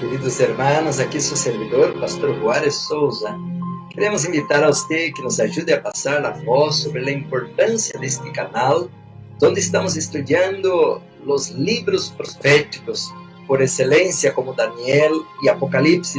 Queridos hermanos, aqui seu servidor, Pastor Juárez Souza. Queremos invitar a você que nos ajude a passar a voz sobre a importância deste canal, onde estamos estudando os livros proféticos por excelência, como Daniel e Apocalipse.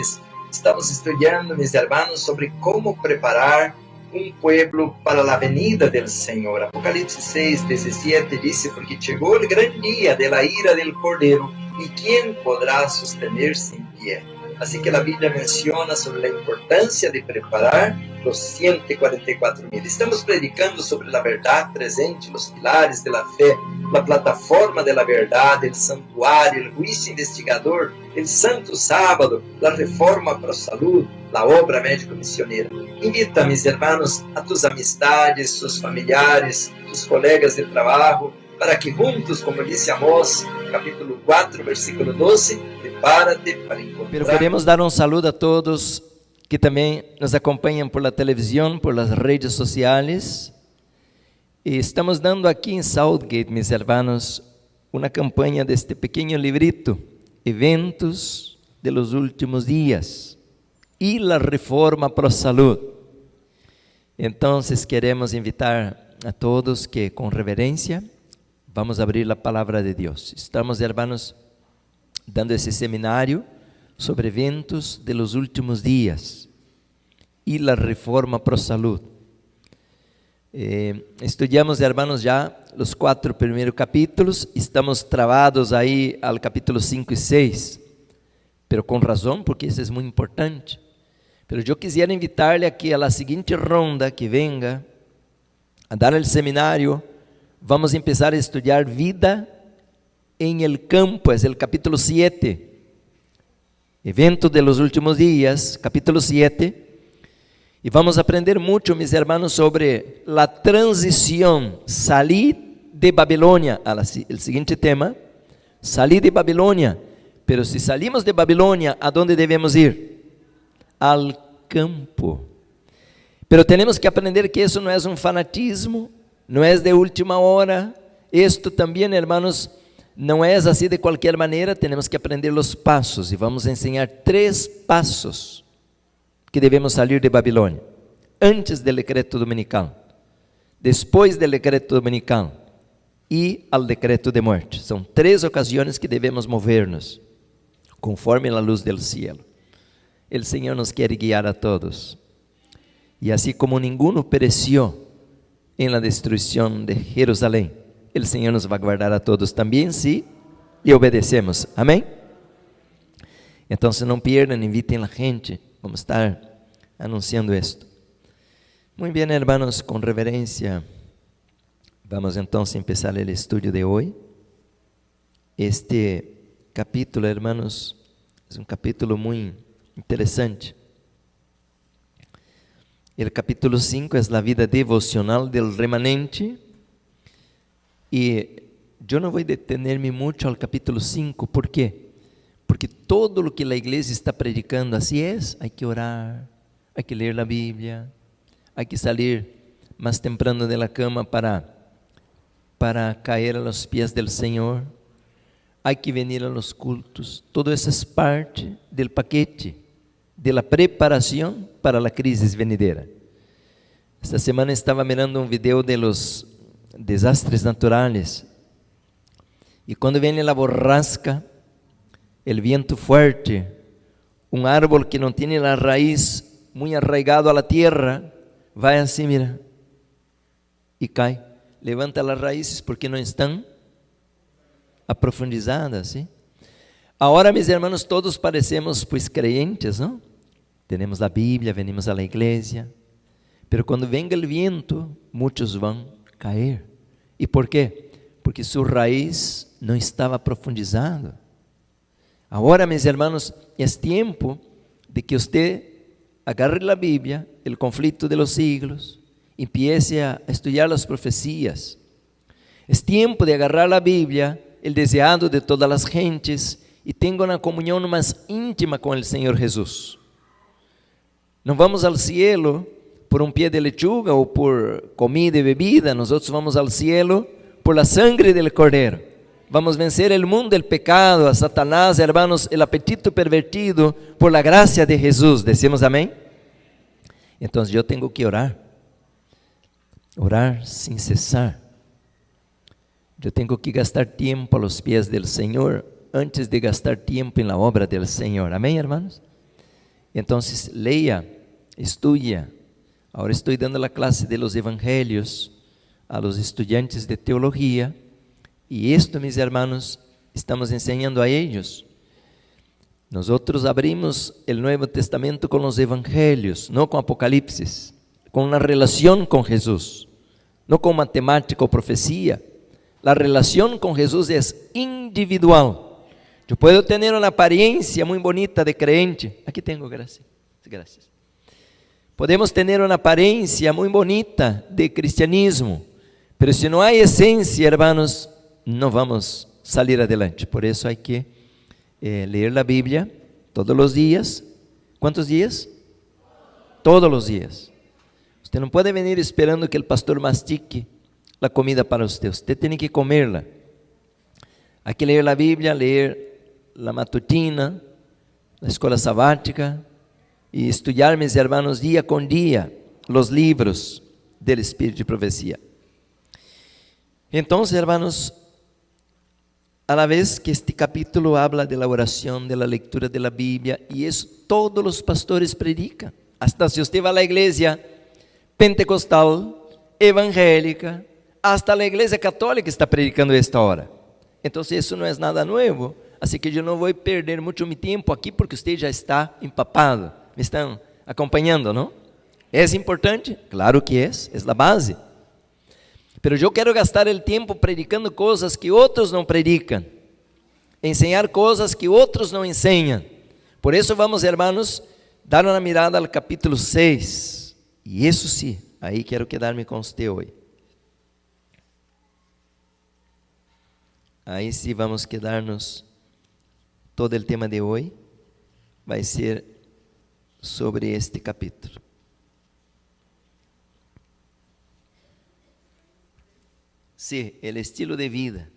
Estamos estudando, mis hermanos, sobre como preparar um pueblo para a venida do Senhor. Apocalipse 6:17 diz: porque chegou o grande dia de la ira del Cordeiro, e quem poderá sostener-se em pé? Assim que a Bíblia menciona sobre a importância de preparar os 144.000. Estamos predicando sobre a verdade presente, os pilares da fé, a plataforma da verdade, o santuário, o juízo investigador, o santo sábado, a reforma pro salud, a obra médico-missioneira. Invita, mis hermanos, a tus amistades, sus familiares, tus colegas de trabalho, para que juntos, como disse Amós, capítulo 4, versículo 12, prepárate para encontrar. Pero queremos dar um saludo a todos que também nos acompanham por la televisão, por las redes sociais. E estamos dando aqui em Southgate, mis hermanos, uma campanha deste pequeno librito, Eventos de los Últimos Dias e la Reforma pro Salud. Então, queremos invitar a todos que, com reverência, vamos abrir a palavra de Deus. Estamos, hermanos, dando esse seminário sobre eventos de los últimos dias e la reforma pro salud. Estudamos, hermanos, já os 4 primeiros capítulos. Estamos travados aí ao capítulo 5 e 6, pero com razão, porque isso é muito importante. Pero eu quisiera invitar-lhe aqui a la seguinte ronda que venga a dar o seminário. Vamos empezar a estudar vida en el campo, es el capítulo 7, evento de los últimos días, capítulo 7, y vamos a aprender mucho, mis hermanos, sobre la transición, salir de Babilonia, el siguiente tema, salir de Babilonia. Pero si salimos de Babilonia, ¿a dónde debemos ir? Al campo. Pero tenemos que aprender que eso no es un fanatismo, não é de última hora. Isto também, hermanos, não é assim de qualquer maneira. Temos que aprender os passos e vamos ensinar 3 passos que devemos sair de Babilônia: antes do decreto dominical, depois do decreto dominical e ao decreto de morte. São 3 ocasiões que devemos mover-nos conforme a luz do cielo. O Senhor nos quer guiar a todos, e assim como ninguno pereció em la destruição de Jerusalém, o Senhor nos vai guardar a todos também se lhe obedecemos. Amém? Então, não percam, invitem a gente. Vamos estar anunciando isto. Muito bem, hermanos, com reverência, vamos então começar o estudo de hoje. Este capítulo, hermanos, é um capítulo muito interessante. O capítulo 5 é a vida devocional do remanente, e eu não vou detener-me muito ao capítulo 5. ¿Por quê? Porque todo o que a igreja está predicando assim é: há que orar, há que ler a Bíblia, há que sair mais temprano de la cama para cair a los pies del Senhor, há que venir a los cultos. Todo isso é parte del paquete de la preparação para a crise venidera. Esta semana estava mirando um vídeo de los desastres naturales, e quando vem a borrasca, o viento fuerte, um árbol que não tem a raiz muito arraigado a la tierra, vai assim, mira, e cai, levanta as raízes porque não estão aprofundizadas, ¿sí? Agora, mis hermanos, todos parecemos pues creyentes, ¿no? Temos a Bíblia, venimos a la igreja, pero quando venga o viento, muitos vão cair. E por quê? Porque sua raiz não estava profundizada. Agora, mis hermanos, é tempo de que você agarre a Bíblia, o conflito de los siglos, empiece a estudar as profecias. É tempo de agarrar a Bíblia, o desejado de todas as gentes, e tenha uma comunhão mais íntima com o Senhor Jesus. Não vamos ao cielo por um pé de lechuga ou por comida e bebida, nós vamos ao cielo por la sangre del Cordeiro. Vamos vencer el mundo, el pecado, a Satanás, hermanos, el apetito pervertido por la gracia de Jesús. ¿Decimos amén? Entonces yo tengo que orar sin cesar. Yo tengo que gastar tiempo a los pies del Señor antes de gastar tiempo en la obra del Señor. Amén, hermanos. Entonces leia, estudia. Ahora estoy dando la clase de los evangelios a los estudiantes de teología. Y esto, mis hermanos, estamos enseñando a ellos. Nosotros abrimos el Nuevo Testamento con los evangelios, no con Apocalipsis, con una relación con Jesús, no con matemática o profecía. La relación con Jesús es individual. Yo puedo tener una apariencia muy bonita de creyente. Aquí tengo, gracias. Podemos tener una apariencia muy bonita de cristianismo, pero si no hay esencia, hermanos, no vamos a salir adelante. Por eso hay que leer la Biblia todos los días. ¿Cuántos días? Todos los días. Usted no puede venir esperando que el pastor mastique la comida para usted. Usted tiene que comerla. Hay que leer la Biblia, leer la matutina, la escuela sabática y estudiar, mis hermanos, día con día los libros del Espíritu de Profecía. Entonces, hermanos, a la vez que este capítulo habla de la oración, de la lectura de la Biblia, y eso todos los pastores predican. Hasta si usted va a la iglesia pentecostal, evangélica, hasta la iglesia católica está predicando esta hora. Entonces eso no es nada nuevo, así que yo no voy a perder mucho mi tiempo aquí porque usted ya está empapado. Me están acompanhando, ¿no? ¿Es importante? Claro que es la base. Pero yo quiero gastar el tiempo predicando cosas que otros no predican, enseñar cosas que otros no enseñan. Por eso vamos, hermanos, dar una mirada al capítulo 6. Y eso sí, ahí quiero quedarme con usted hoy. Aí sim vamos quedarnos, todo o tema de hoje vai ser sobre este capítulo. Sí, el estilo de vida.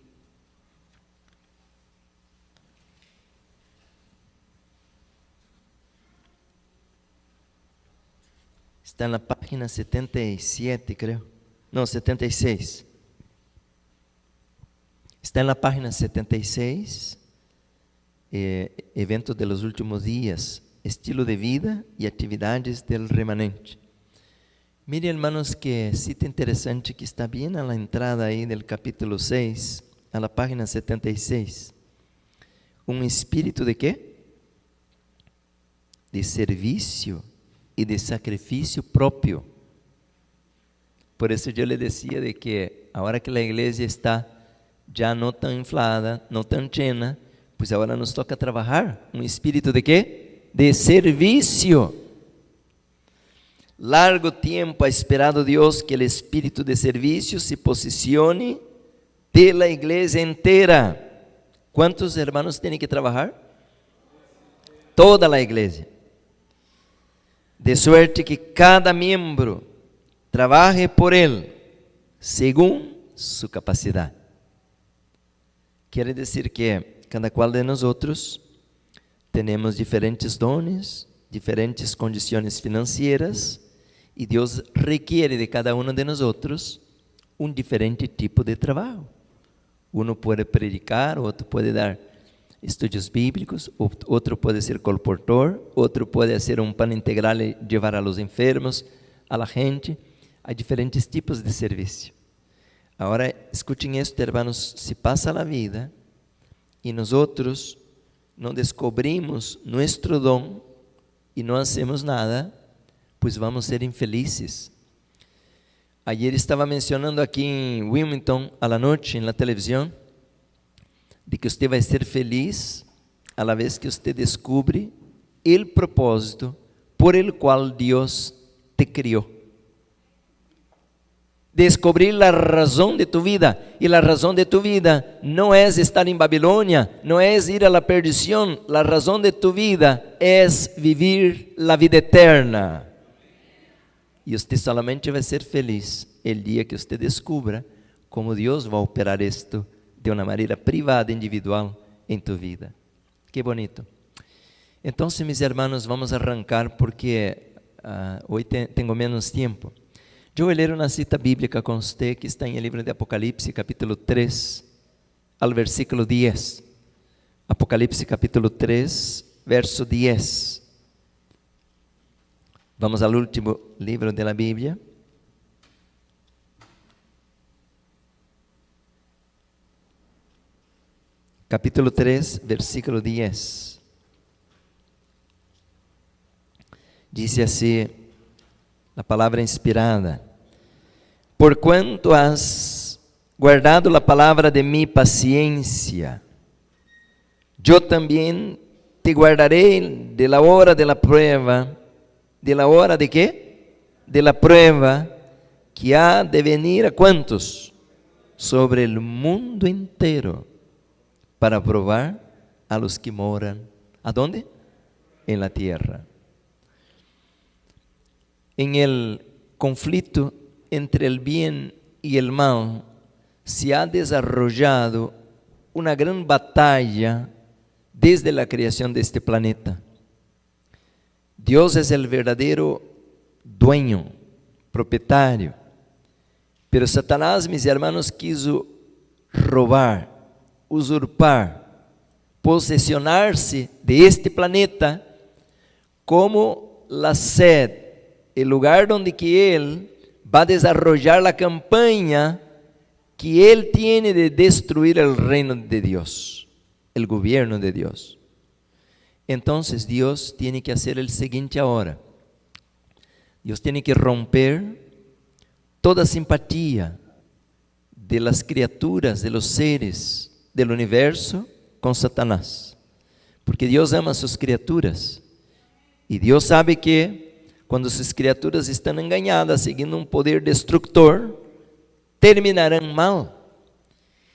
Está na página 77, creo. Não, 76. Está na página 76, Evento de los últimos dias, estilo de vida e atividades del remanente. Mire, hermanos, que cita interessante que está bem na entrada aí del capítulo 6, a la página 76. Um espírito de quê? De serviço e de sacrifício próprio. Por isso eu lhe dizia de que a hora que a igreja está já não tão inflada, não tão llena, pois agora nos toca trabalhar um espírito de quê? De serviço. Largo tempo ha esperado Deus que o espírito de serviço se posicione de la igreja inteira. Quantos hermanos têm que trabalhar? Toda a igreja. De suerte que cada miembro trabaje por ele, según su capacidade. Quer dizer que cada qual de nós temos diferentes dones, diferentes condições financeiras, e Deus requer de cada um de nós um diferente tipo de trabalho. Uno pode predicar, outro pode dar estudos bíblicos, outro pode ser colportor, outro pode ser um pan integral e levar a los enfermos, a la gente. Há diferentes tipos de serviço. Agora, escutem isto, hermanos, se passa a vida e nós não descobrimos nosso dom e não hacemos nada, pois vamos ser infelizes. Ayer estava mencionando aqui em Wilmington, a la noite, na televisão, de que você vai ser feliz a la vez que você descubre o propósito por el qual Deus te criou. Descobrir la razón de tu vida, y la razón de tu vida no es estar en Babilonia, no es ir a la perdición, la razón de tu vida es vivir la vida eterna. Y usted solamente va a ser feliz el día que usted descubra cómo Dios va a operar esto de uma maneira privada, individual, em tu vida. Que bonito. Então, mis hermanos, vamos arrancar porque hoje tenho menos tempo. Eu vou ler uma cita bíblica com você que está em el livro de Apocalipse, capítulo 3, al versículo 10. Apocalipse, capítulo 3, verso 10. Vamos ao último livro da Bíblia. Capítulo 3, versículo 10. Diz assim a palavra inspirada: Porquanto has guardado a palavra de mi paciencia, yo también te guardaré de la hora de la prueba. ¿De la hora de qué? De la prueba que ha de venir a ¿cuántos? Sobre el mundo entero, para probar a los que moran. ¿A dónde? En la tierra. En el conflicto entre el bien y el mal se ha desarrollado una gran batalla desde la creación de este planeta. Dios es el verdadero dueño, propietario, pero Satanás, mis hermanos, quiso robar, usurpar, posesionarse de este planeta como la sede, el lugar donde que Él va a desarrollar la campaña que Él tiene de destruir el reino de Dios, el gobierno de Dios. Entonces Dios tiene que hacer el siguiente ahora. Dios tiene que romper toda simpatía de las criaturas, de los seres del universo con Satanás. Porque Dios ama a sus criaturas. Y Dios sabe que cuando sus criaturas están engañadas, siguiendo un poder destructor, terminarán mal.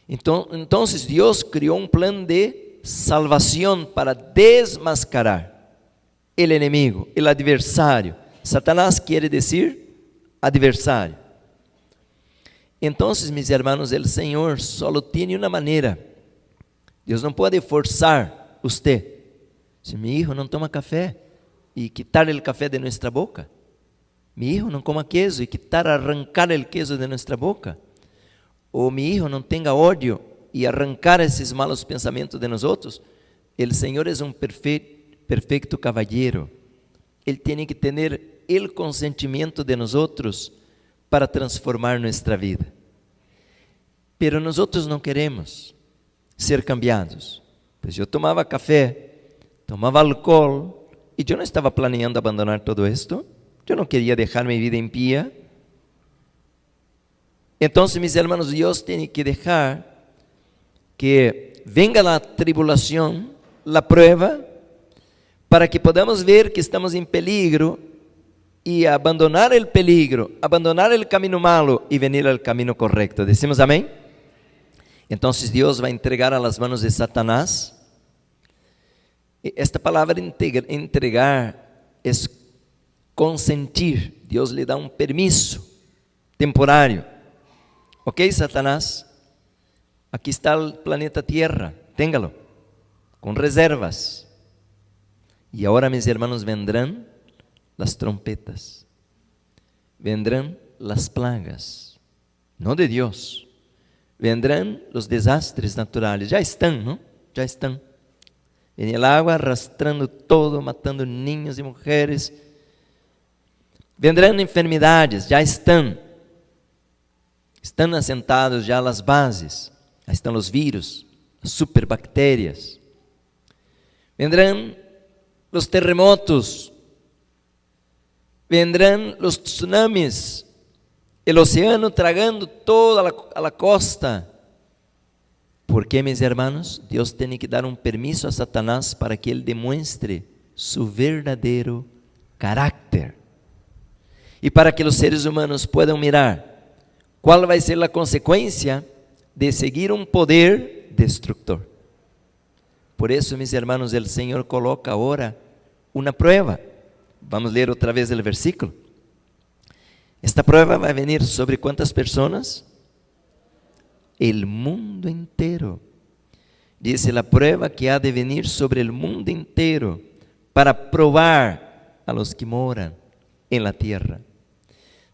Entonces Dios creó un plan de salvación para desmascarar el enemigo, el adversario. Satanás quiere decir adversario. Entonces, mis hermanos, el Señor solo tiene una manera. Dios no puede forzar usted. Si mi hijo no toma café y quitar el café de nuestra boca, mi hijo no coma queso y arrancar el queso de nuestra boca, o mi hijo no tenga odio y arrancar esos malos pensamientos de nosotros, el Señor es un perfecto caballero. Él tiene que tener el consentimiento de nosotros para transformar nuestra vida. Pero nosotros no queremos ser cambiados. Pues yo tomaba café, tomaba alcohol, y yo no estaba planeando abandonar todo esto. Yo no quería dejar mi vida impía. Entonces, mis hermanos, Dios tiene que dejar que venga la tribulación, la prueba, para que podamos ver que estamos en peligro y abandonar el peligro, abandonar el camino malo y venir al camino correcto. ¿Decimos amén? Entonces Dios va a entregar a las manos de Satanás. Esta palabra entregar es consentir. Dios le da un permiso temporario. Ok, Satanás, aquí está el planeta Tierra, téngalo, con reservas. Y ahora, mis hermanos, vendrán las trompetas, vendrán las plagas, no de Dios, vendrán los desastres naturales, ya están, ¿no? Ya están. Viene el agua arrastrando todo, matando niños y mujeres. Vendrán enfermedades, ya están assentados já as bases, aí estão os vírus, as superbactérias. Vendrán os terremotos, vendrán os tsunamis, o oceano tragando toda a costa. Porque, mis hermanos, Deus tem que dar um permisso a Satanás para que ele demuestre su verdadeiro caráter. E para que os seres humanos puedan mirar qual vai ser a consequência de seguir um poder destructor. Por isso, mis hermanos, o Senhor coloca agora uma prueba. Vamos ler outra vez o versículo. Esta prueba vai venir sobre quantas pessoas? el mundo entero. Dice la prueba que ha de venir sobre el mundo entero para probar a los que moran en la tierra.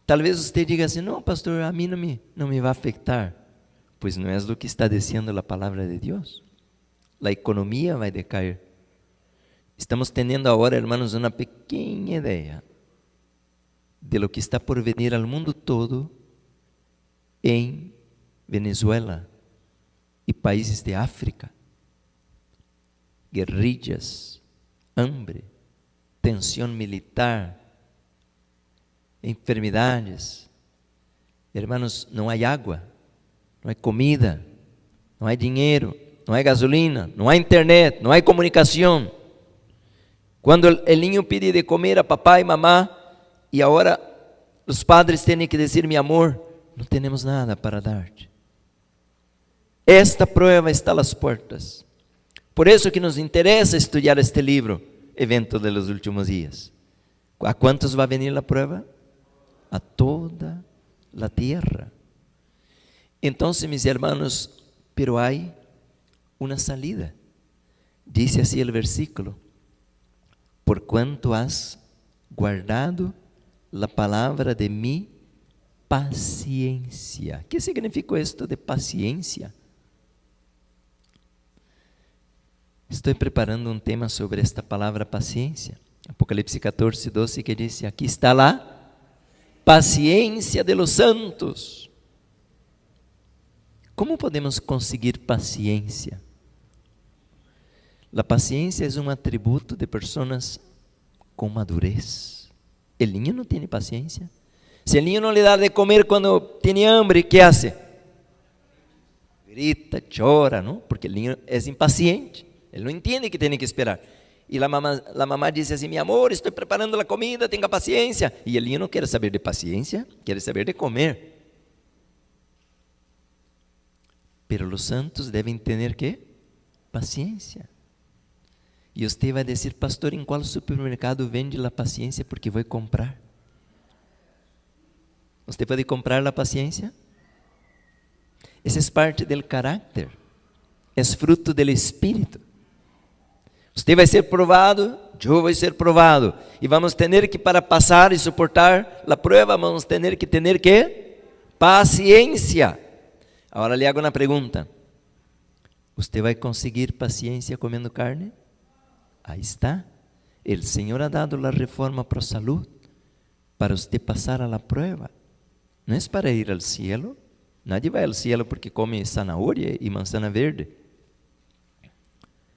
Tal vez usted diga assim, no, pastor, a mí no me va a afectar. Pues no es lo que está diciendo la palabra de Dios. La economía va a decaer. Estamos teniendo ahora, hermanos, una pequeña idea de lo que está por venir al mundo todo en Venezuela y países de África. Guerrillas, hambre, tensión militar, enfermedades. Hermanos, no hay agua, no hay comida, no hay dinero, no hay gasolina, no hay internet, no hay comunicación. Cuando el niño pide de comer a papá y mamá, y ahora los padres tienen que decir, mi amor, no tenemos nada para darte. Esta prueba está a las puertas. Por eso que nos interesa estudiar este libro, Evento de los Últimos Días. ¿A cuántos va a venir la prueba? A toda la tierra. Entonces, mis hermanos, pero hay una salida. Dice así el versículo: por cuanto has guardado la palabra de mi paciencia. ¿Qué significa esto de paciencia? Estoy preparando un tema sobre esta palabra paciencia. Apocalipsis 14, 12, que dice, aquí está la paciencia de los santos. ¿Cómo podemos conseguir paciencia? La paciencia es un atributo de personas con madurez. El niño no tiene paciencia. Si el niño no le da de comer cuando tiene hambre, ¿qué hace? Grita, llora, ¿no? Porque el niño es impaciente. Él no entiende que tiene que esperar. Y la mamá dice así, mi amor, estoy preparando la comida, tenga paciencia. Y el niño no quiere saber de paciencia, quiere saber de comer. Pero los santos deben tener ¿qué? Paciencia. E você vai dizer, pastor, em qual supermercado vende a paciência? Porque vou comprar. Você pode comprar a paciência? Essa é parte do caráter. É fruto do Espírito. Você vai ser provado, eu vou ser provado. E vamos ter que, para passar e suportar a prova, vamos ter que paciência. Agora lhe hago uma pergunta. Você vai conseguir paciência comendo carne? Ahí está. El Señor ha dado la reforma pro salud para usted pasar a la prueba. No es para ir al cielo. Nadie va al cielo porque come zanahoria y manzana verde.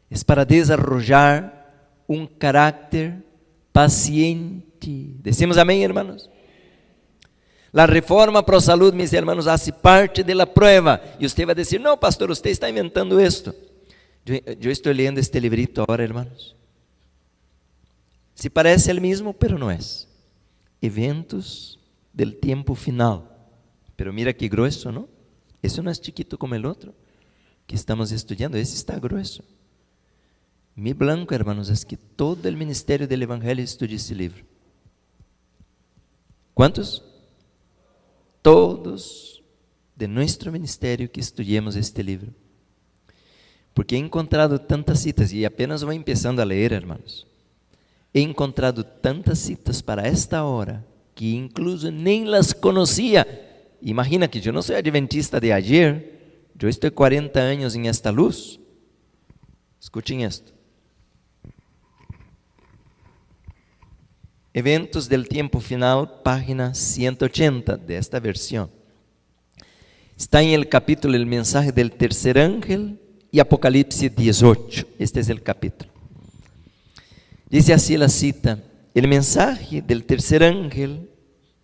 Es para desarrollar un carácter paciente. Decimos amén, hermanos. La reforma pro salud, mis hermanos, hace parte de la prueba. Y usted va a decir, no, pastor, usted está inventando esto. Yo estoy leyendo este librito ahora, hermanos. Se parece el mismo, pero no es. Eventos del tiempo final. Pero mira qué grueso, ¿no? Eso no es chiquito como el otro que estamos estudiando. Ese está grueso. Mi blanco, hermanos, es que todo el ministerio del Evangelio estudia ese libro. ¿Cuántos? Todos de nuestro ministerio que estudiemos este libro. Porque he encontrado tantas citas, e apenas vou empezando a ler, hermanos. He encontrado tantas citas para esta hora, que incluso nem las conocía. Imagina que eu não sou adventista de ayer, eu estou 40 anos em esta luz. Escuchen esto. Eventos del tiempo final, página 180 de esta versión. Está en el capítulo El mensaje del tercer ángel y Apocalipsis 18. Este es el capítulo. Dice así la cita: el mensaje del tercer ángel,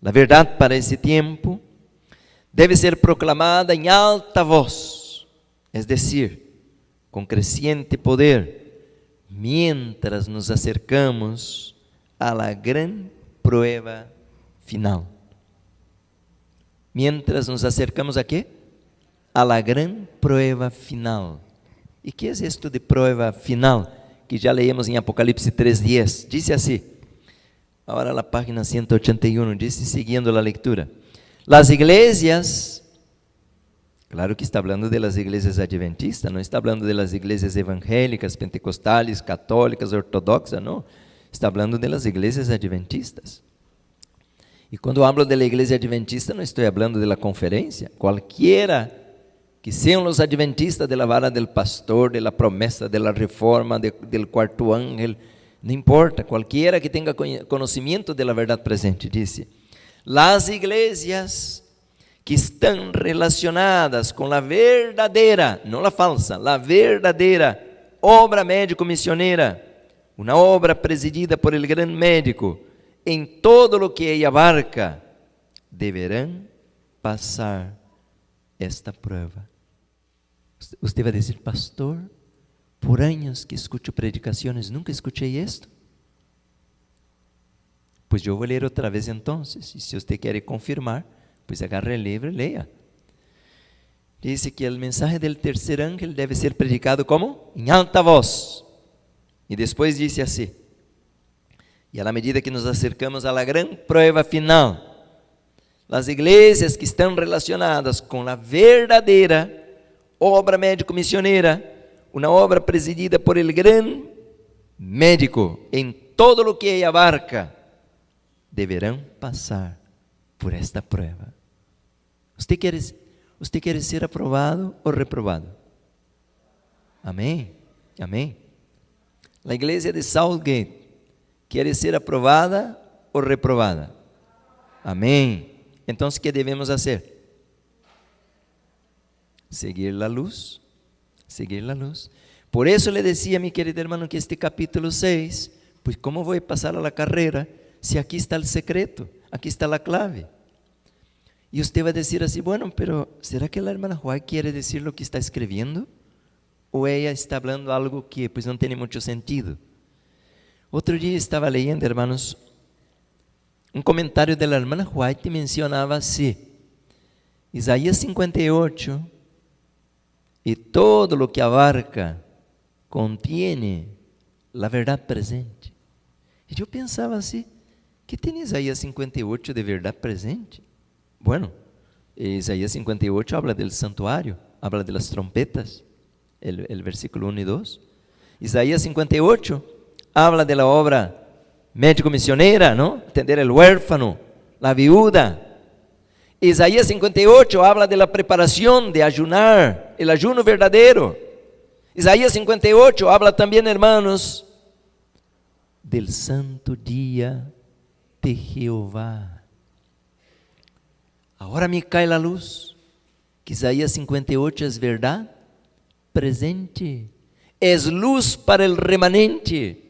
la verdad para ese tiempo, debe ser proclamada en alta voz, es decir, con creciente poder, mientras nos acercamos a la gran prueba final. Mientras nos acercamos a qué? A la gran prueba final. ¿Y qué es esto de prueba final? Que ya leímos en Apocalipsis 3:10. Dice así, ahora la página 181, dice siguiendo la lectura: las iglesias Claro que está hablando de las iglesias adventistas, no está hablando de las iglesias evangélicas, pentecostales, católicas, ortodoxas, no. Está hablando de las iglesias adventistas. Y cuando hablo de la iglesia adventista, no estoy hablando de la conferencia. Cualquiera que sean los adventistas de la vara del pastor, de la promesa, de la reforma, del cuarto ángel, no importa, cualquiera que tenga conocimiento de la verdad presente, dice, las iglesias que están relacionadas con la verdadera, no la falsa, la verdadera obra médico-misionera, una obra presidida por el gran médico, en todo lo que ella abarca, deberán pasar esta prueba. Usted va a decir, pastor, por años que escucho predicaciones, nunca escuché esto. Pues yo voy a leer otra vez entonces, y si usted quiere confirmar, pues agarre el libro y lea. Dice que el mensaje del tercer ángel debe ser predicado ¿cómo? En alta voz. Y después dice así, y a la medida que nos acercamos a la gran prueba final, las iglesias que están relacionadas con la verdadera obra médico-misionera, una obra presidida por el gran médico, en todo lo que ella abarca, deberán pasar por esta prueba. ¿Usted quiere ser aprobado o reprobado? Amén, amén. La iglesia de Southgate quiere ser aprobada o reprobada. Amén. Entonces, ¿qué debemos hacer? Seguir la luz, seguir la luz. Por eso le decía, mi querido hermano, que este capítulo 6, pues ¿cómo voy a pasar a la carrera si aquí está el secreto, aquí está la clave? Y usted va a decir así, bueno, pero ¿será que la hermana White quiere decir lo que está escribiendo? ¿O ella está hablando algo que pues no tiene mucho sentido? Otro día estaba leyendo, hermanos, un comentario de la hermana White que mencionaba así, Isaías 58 y todo lo que abarca contiene la verdad presente. Y yo pensaba así, ¿qué tiene Isaías 58 de verdad presente? Bueno, Isaías 58 habla del santuario, habla de las trompetas, el versículo 1 y 2. Isaías 58 habla de la obra médico-misionera, ¿no? Atender el huérfano, la viuda. Isaías 58 habla de la preparación de ayunar, el ayuno verdadero. Isaías 58 habla también, hermanos, del santo día de Jehová. Ahora me cae la luz, que Isaías 58 es verdad presente, es luz para el remanente.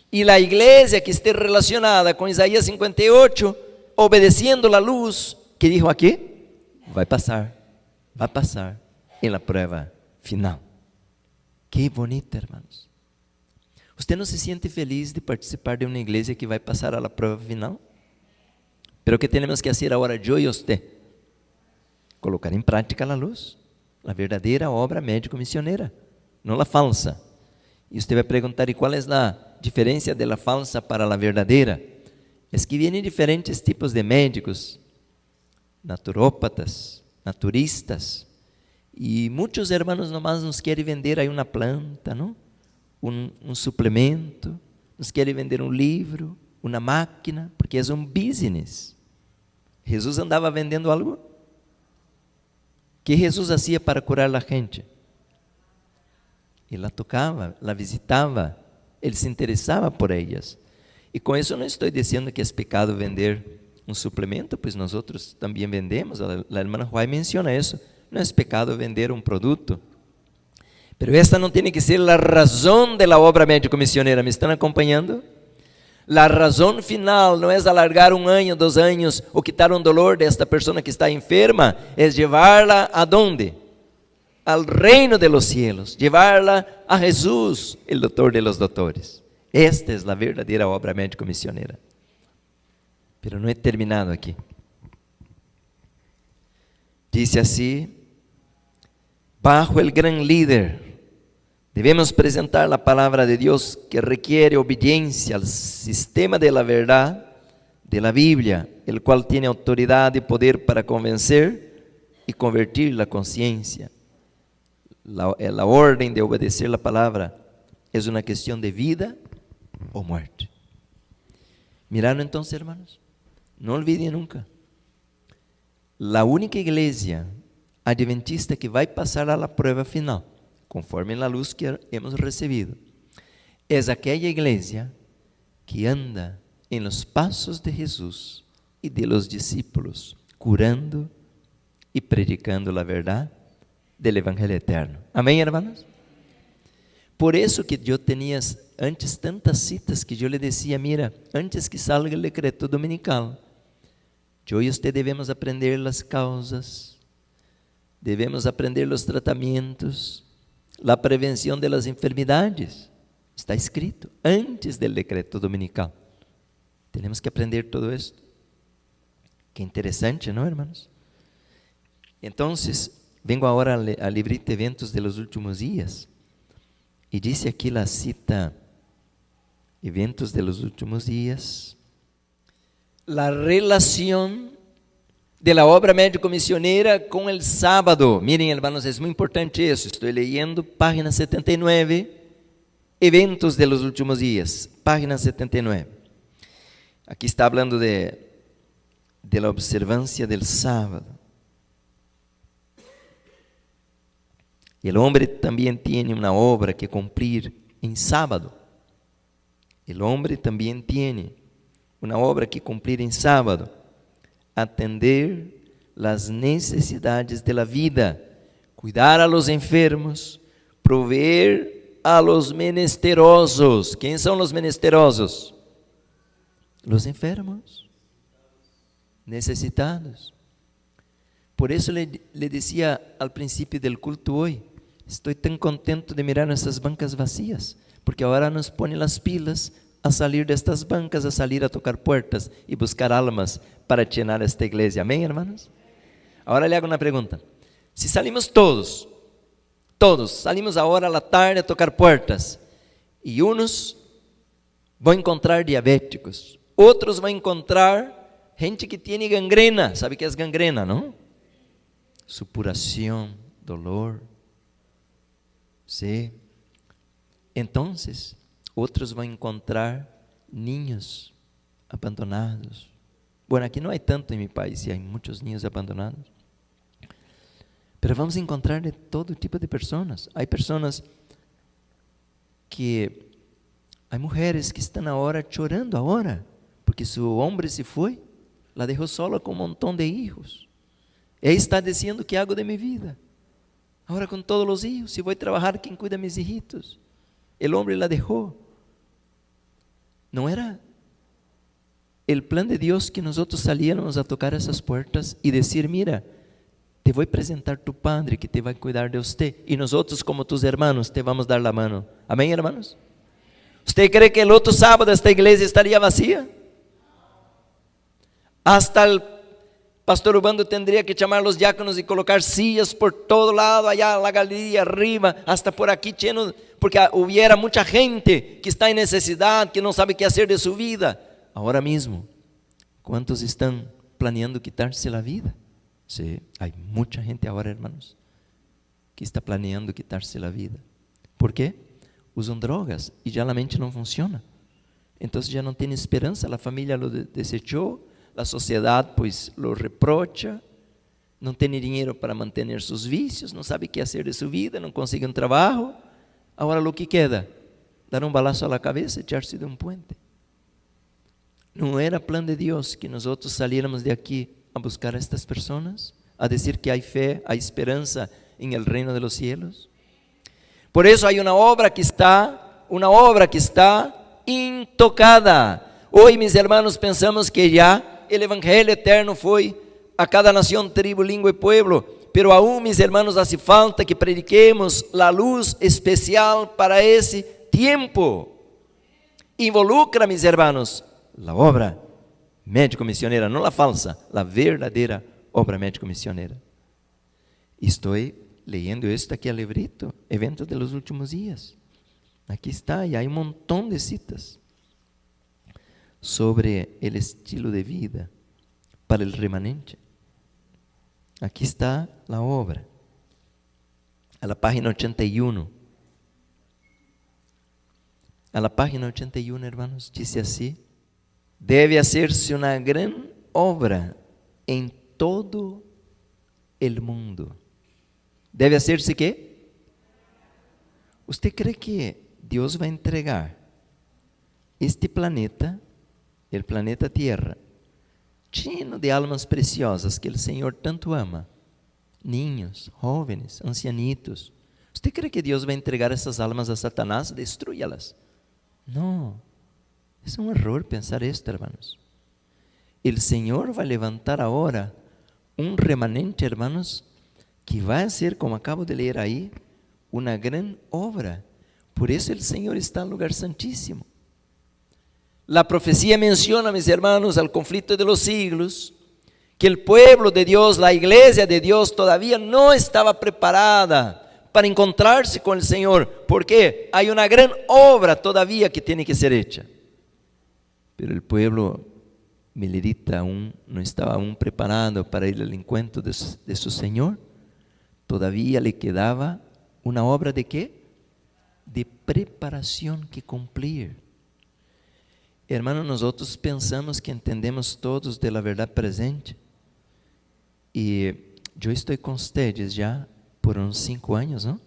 Y la iglesia que esté relacionada con Isaías 58, obedeciendo la luz, que dijo aquí, va a pasar en la prueba final. Qué bonito, hermanos. ¿Usted no se siente feliz de participar de una iglesia que va a pasar a la prueba final? Pero ¿qué tenemos que hacer ahora, yo y usted? Colocar en práctica la luz, la verdadera obra médico-misionera, no la falsa. Y usted va a preguntar, ¿y cuál es la diferencia de la falsa para la verdadera? Es que vienen diferentes tipos de médicos, naturópatas, naturistas, y muchos hermanos nomás nos quieren vender aí una planta, ¿no? Un suplemento, nos quieren vender un libro, una máquina, porque es un business. Jesús andava vendendo algo? ¿Qué Jesús hacía para curar a la gente? Él la tocaba, la visitaba, Él se interesaba por ellas. Y con eso no estoy diciendo que es pecado vender un suplemento, pues nosotros también vendemos. La hermana Juárez menciona eso. No es pecado vender un producto. Pero esta no tiene que ser la razón de la obra médico-misionera. ¿Me están acompañando? La razón final no es alargar 1 año, 2 años o quitar un dolor de esta persona que está enferma. Es llevarla ¿a dónde? Al reino de los cielos. Llevarla a Jesús, el doctor de los doctores. Esta es la verdadera obra médico-misionera. Pero no he terminado aquí. Dice así: bajo el gran líder debemos presentar la palabra de Dios, que requiere obediencia al sistema de la verdad de la Biblia, el cual tiene autoridad y poder para convencer y convertir la conciencia. La orden de obedecer la palabra es una cuestión de vida o muerte. Miraron entonces, hermanos, no olviden nunca, la única iglesia adventista que vai passar a la prueba final, conforme la luz que hemos recibido, es aquella iglesia que anda en los pasos de Jesús y de los discípulos, curando y predicando la verdad del Evangelio eterno. Amén, hermanos? Por eso que yo tenía antes tantas citas que yo le decía, mira, antes que salga el decreto dominical, yo y usted debemos aprender las causas, debemos aprender los tratamientos, la prevención de las enfermedades. Está escrito antes del decreto dominical. Tenemos que aprender todo esto. Qué interesante, ¿no, hermanos? Entonces, vengo ahora al librito Eventos de los Últimos Días. Y dice aquí la cita, Eventos de los Últimos Días, la relación de la obra médico-misionera con el sábado. Miren, hermanos, es muy importante eso. Estoy leyendo página 79, Eventos de los Últimos Días, página 79. Aquí está hablando de la observancia del sábado. El hombre también tiene una obra que cumplir en sábado. El hombre también tiene una obra que cumplir en sábado. Atender las necesidades de la vida, cuidar a los enfermos, proveer a los menesterosos. ¿Quién son los menesterosos? Los enfermos, necesitados. Por eso le decía al principio del culto hoy, estoy tan contento de mirar nuestras bancas vacías, porque ahora nos ponen las pilas a salir de estas bancas, a salir a tocar puertas y buscar almas para llenar esta iglesia. Amén, hermanos. Ahora le hago una pregunta. Si salimos todos salimos ahora a la tarde a tocar puertas, y unos van a encontrar diabéticos, otros van a encontrar gente que tiene gangrena. ¿Sabe qué es gangrena, no? Supuración, dolor. Sí. Entonces, otros van a encontrar niños abandonados. Bueno, aquí no hay tanto en mi país, y hay muchos niños abandonados. Pero vamos a encontrar de todo tipo de personas. Hay personas que, hay mujeres que están ahora llorando ahora, porque su hombre se fue, la dejó sola con un montón de hijos. Ella está diciendo, ¿qué hago de mi vida? Ahora con todos los hijos, si voy a trabajar, ¿quién cuida de mis hijitos? El hombre la dejó. ¿No era el plan de Dios que nosotros saliéramos a tocar esas puertas y decir, mira, te voy a presentar tu padre que te va a cuidar de usted, y nosotros como tus hermanos te vamos a dar la mano? Amén, hermanos. ¿Usted cree que el otro sábado esta iglesia estaría vacía? Hasta el pastor Ubando tendría que llamar a los diáconos y colocar sillas por todo lado, allá en la galería arriba, hasta por aquí lleno, porque hubiera mucha gente que está en necesidad, que no sabe qué hacer de su vida. Ahora mismo, ¿cuántos están planeando quitarse la vida? Sí, hay mucha gente ahora, hermanos, que está planeando quitarse la vida. ¿Por qué? Usan drogas y ya la mente no funciona. Entonces ya no tiene esperanza, la familia lo desechó, la sociedad pues lo reprocha, no tiene dinero para mantener sus vicios, no sabe qué hacer de su vida, no consigue un trabajo. Ahora lo que queda, dar un balazo a la cabeza, echarse de un puente. ¿No era plan de Dios que nosotros saliéramos de aquí a buscar a estas personas? A decir que hay fe, hay esperanza en el reino de los cielos. Por eso hay una obra que está intocada. Hoy, mis hermanos, pensamos que ya el Evangelio eterno fue a cada nación, tribu, lengua y pueblo. Pero aún, mis hermanos, hace falta que prediquemos la luz especial para ese tiempo. Involucra, mis hermanos, la obra médico-misionera, no la falsa, la verdadeira obra médico-misionera. Estou leyendo esto aqui al librito, Eventos de los Últimos Días. Aqui está, e há um montão de citas sobre el estilo de vida para el remanente. Aquí está la obra. A la página 81. A la página 81, hermanos, dice así: debe hacerse una gran obra en todo el mundo. ¿Debe hacerse qué? ¿Usted cree que Dios va a entregar este planeta, el planeta Tierra, lleno de almas preciosas que el Señor tanto ama? Niños, jóvenes, ancianitos. ¿Usted cree que Dios va a entregar esas almas a Satanás? Destrúyalas. No, es un error pensar esto, hermanos. El Señor va a levantar ahora un remanente, hermanos, que va a hacer, como acabo de leer ahí, una gran obra. Por eso el Señor está en el lugar santísimo. La profecía menciona, mis hermanos, al conflicto de los siglos, que el pueblo de Dios, la iglesia de Dios, todavía no estaba preparada para encontrarse con el Señor. ¿Por qué? Hay una gran obra todavía que tiene que ser hecha. Pero el pueblo milerita aún no estaba preparado para ir al encuentro de su Señor. Todavía le quedaba una obra ¿de qué? De preparación que cumplir. Hermanos, nosotros pensamos que entendemos todos de la verdad presente. Y yo estoy con ustedes ya por unos 5 años, ¿no?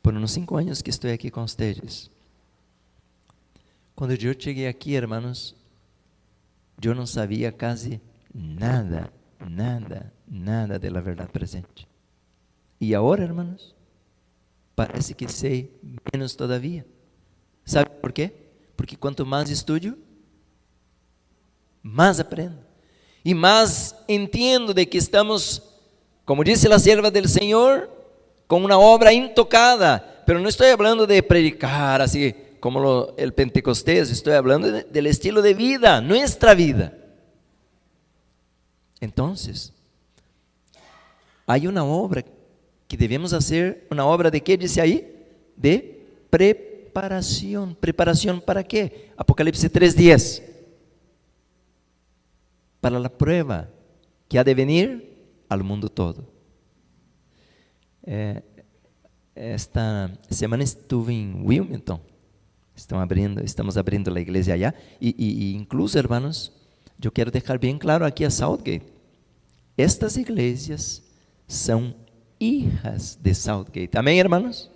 Por unos 5 años que estoy aquí con ustedes. Cuando yo llegué aquí, hermanos, yo no sabía casi nada de la verdad presente. Y ahora, hermanos, parece que sé menos todavía. ¿Sabe por qué? Porque cuanto más estudio, más aprendo. Y más entiendo de que estamos, como dice la sierva del Señor, con una obra intocada. Pero no estoy hablando de predicar así como el Pentecostés, estoy hablando del estilo de vida, nuestra vida. Entonces, hay una obra que debemos hacer, una obra de qué dice ahí? De preparación. ¿Preparación para qué? Apocalipsis 3:10. Para la prueba que ha de venir al mundo todo. Esta semana estuve en Wilmington. Estamos abriendo la iglesia allá. Y incluso, hermanos, yo quiero dejar bien claro aquí a Southgate. Estas iglesias son hijas de Southgate. Amén, hermanos.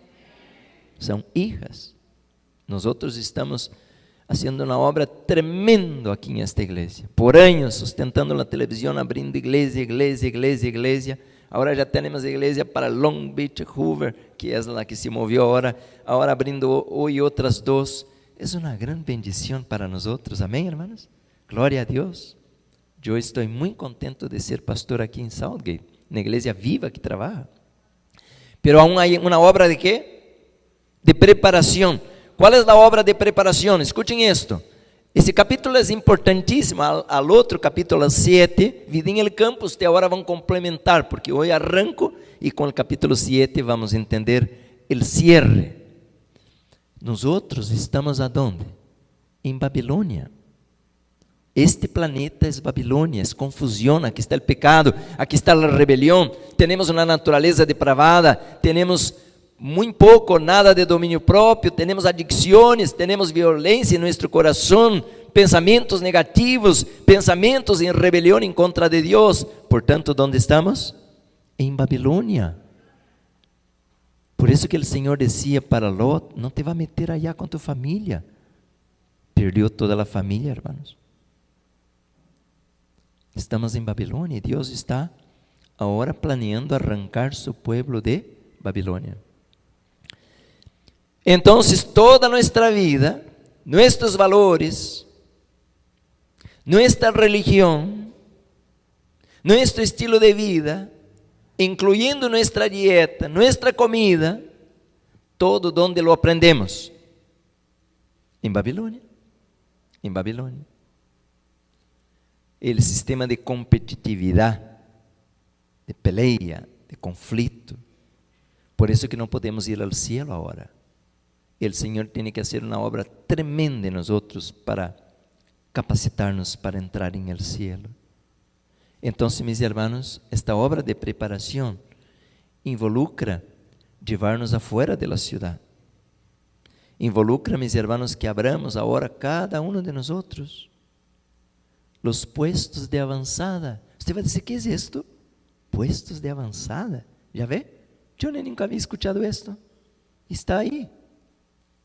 Son hijas. Nosotros estamos haciendo una obra tremenda aquí en esta iglesia. Por años sustentando la televisión, abriendo iglesia. Ahora ya tenemos iglesia para Long Beach, Hoover, que es la que se movió ahora abriendo hoy otras 2. Es una gran bendición para nosotros. Amén, hermanos. Gloria a Dios. Yo estoy muy contento de ser pastor aquí en Southgate, una iglesia viva que trabaja. Pero aún hay una obra de ¿qué? De preparación. ¿Cuál es la obra de preparación? Escuchen esto. Esse capítulo é importantíssimo. Al outro capítulo 7, Vida en el Campo, ustedes agora vão complementar, porque hoje arranco e com o capítulo 7 vamos entender o cierre. Nosotros estamos aonde? Em Babilônia. Este planeta es Babilonia, es confusión. Aquí está el pecado, aquí está la rebelión. Tenemos una naturaleza depravada, tenemos muy poco, nada de dominio propio, tenemos adicciones, tenemos violencia en nuestro corazón, pensamientos negativos, pensamientos en rebelión en contra de Dios. Por tanto, ¿dónde estamos? En Babilonia. Por eso que el Señor decía para Lot: no te va a meter allá con tu familia. Perdió toda la familia, hermanos. Estamos en Babilonia y Dios está ahora planeando arrancar su pueblo de Babilonia. Entonces, toda nuestra vida, nuestros valores, nuestra religión, nuestro estilo de vida, incluyendo nuestra dieta, nuestra comida, todo donde lo aprendemos. En Babilonia. En Babilonia. El sistema de competitividad, de pelea, de conflicto. Por eso que no podemos ir al cielo ahora. El Señor tiene que hacer una obra tremenda en nosotros para capacitarnos para entrar en el cielo. Entonces, mis hermanos, esta obra de preparación involucra llevarnos afuera de la ciudad. Involucra, mis hermanos, que abramos ahora cada uno de nosotros los puestos de avanzada. Usted va a decir, ¿qué es esto? Puestos de avanzada. ¿Ya ve? Yo nunca había escuchado esto. Está ahí.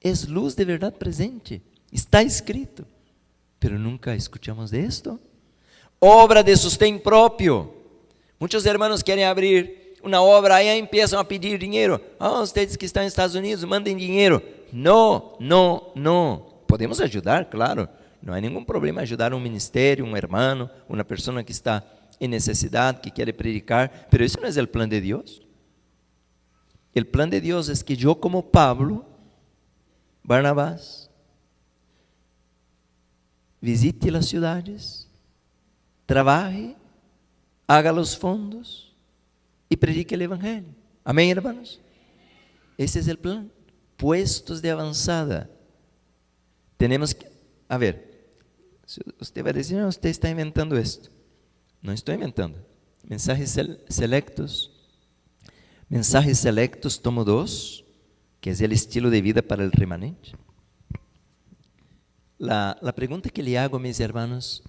Es luz de verdad presente. Está escrito. Pero nunca escuchamos de esto. Obra de sostén propio. Muchos hermanos quieren abrir una obra, ahí empiezan a pedir dinero. Ustedes que están en Estados Unidos, mandem dinero. No. Podemos ayudar, claro. No hay ningún problema ayudar a un ministerio, un hermano, una persona que está en necesidad, que quiere predicar. Pero eso no es el plan de Dios. El plan de Dios es que yo, como Pablo, Barnabás, visite las ciudades, trabaje, haga los fondos y predique el evangelio. Amén, hermanos. Ese es el plan. Puestos de avanzada. Tenemos que, a ver, usted va a decir, no, usted está inventando esto. No estoy inventando. Mensajes selectos. Mensajes selectos, tomo 2, que es el estilo de vida para el remanente. La pregunta que le hago a mis hermanos,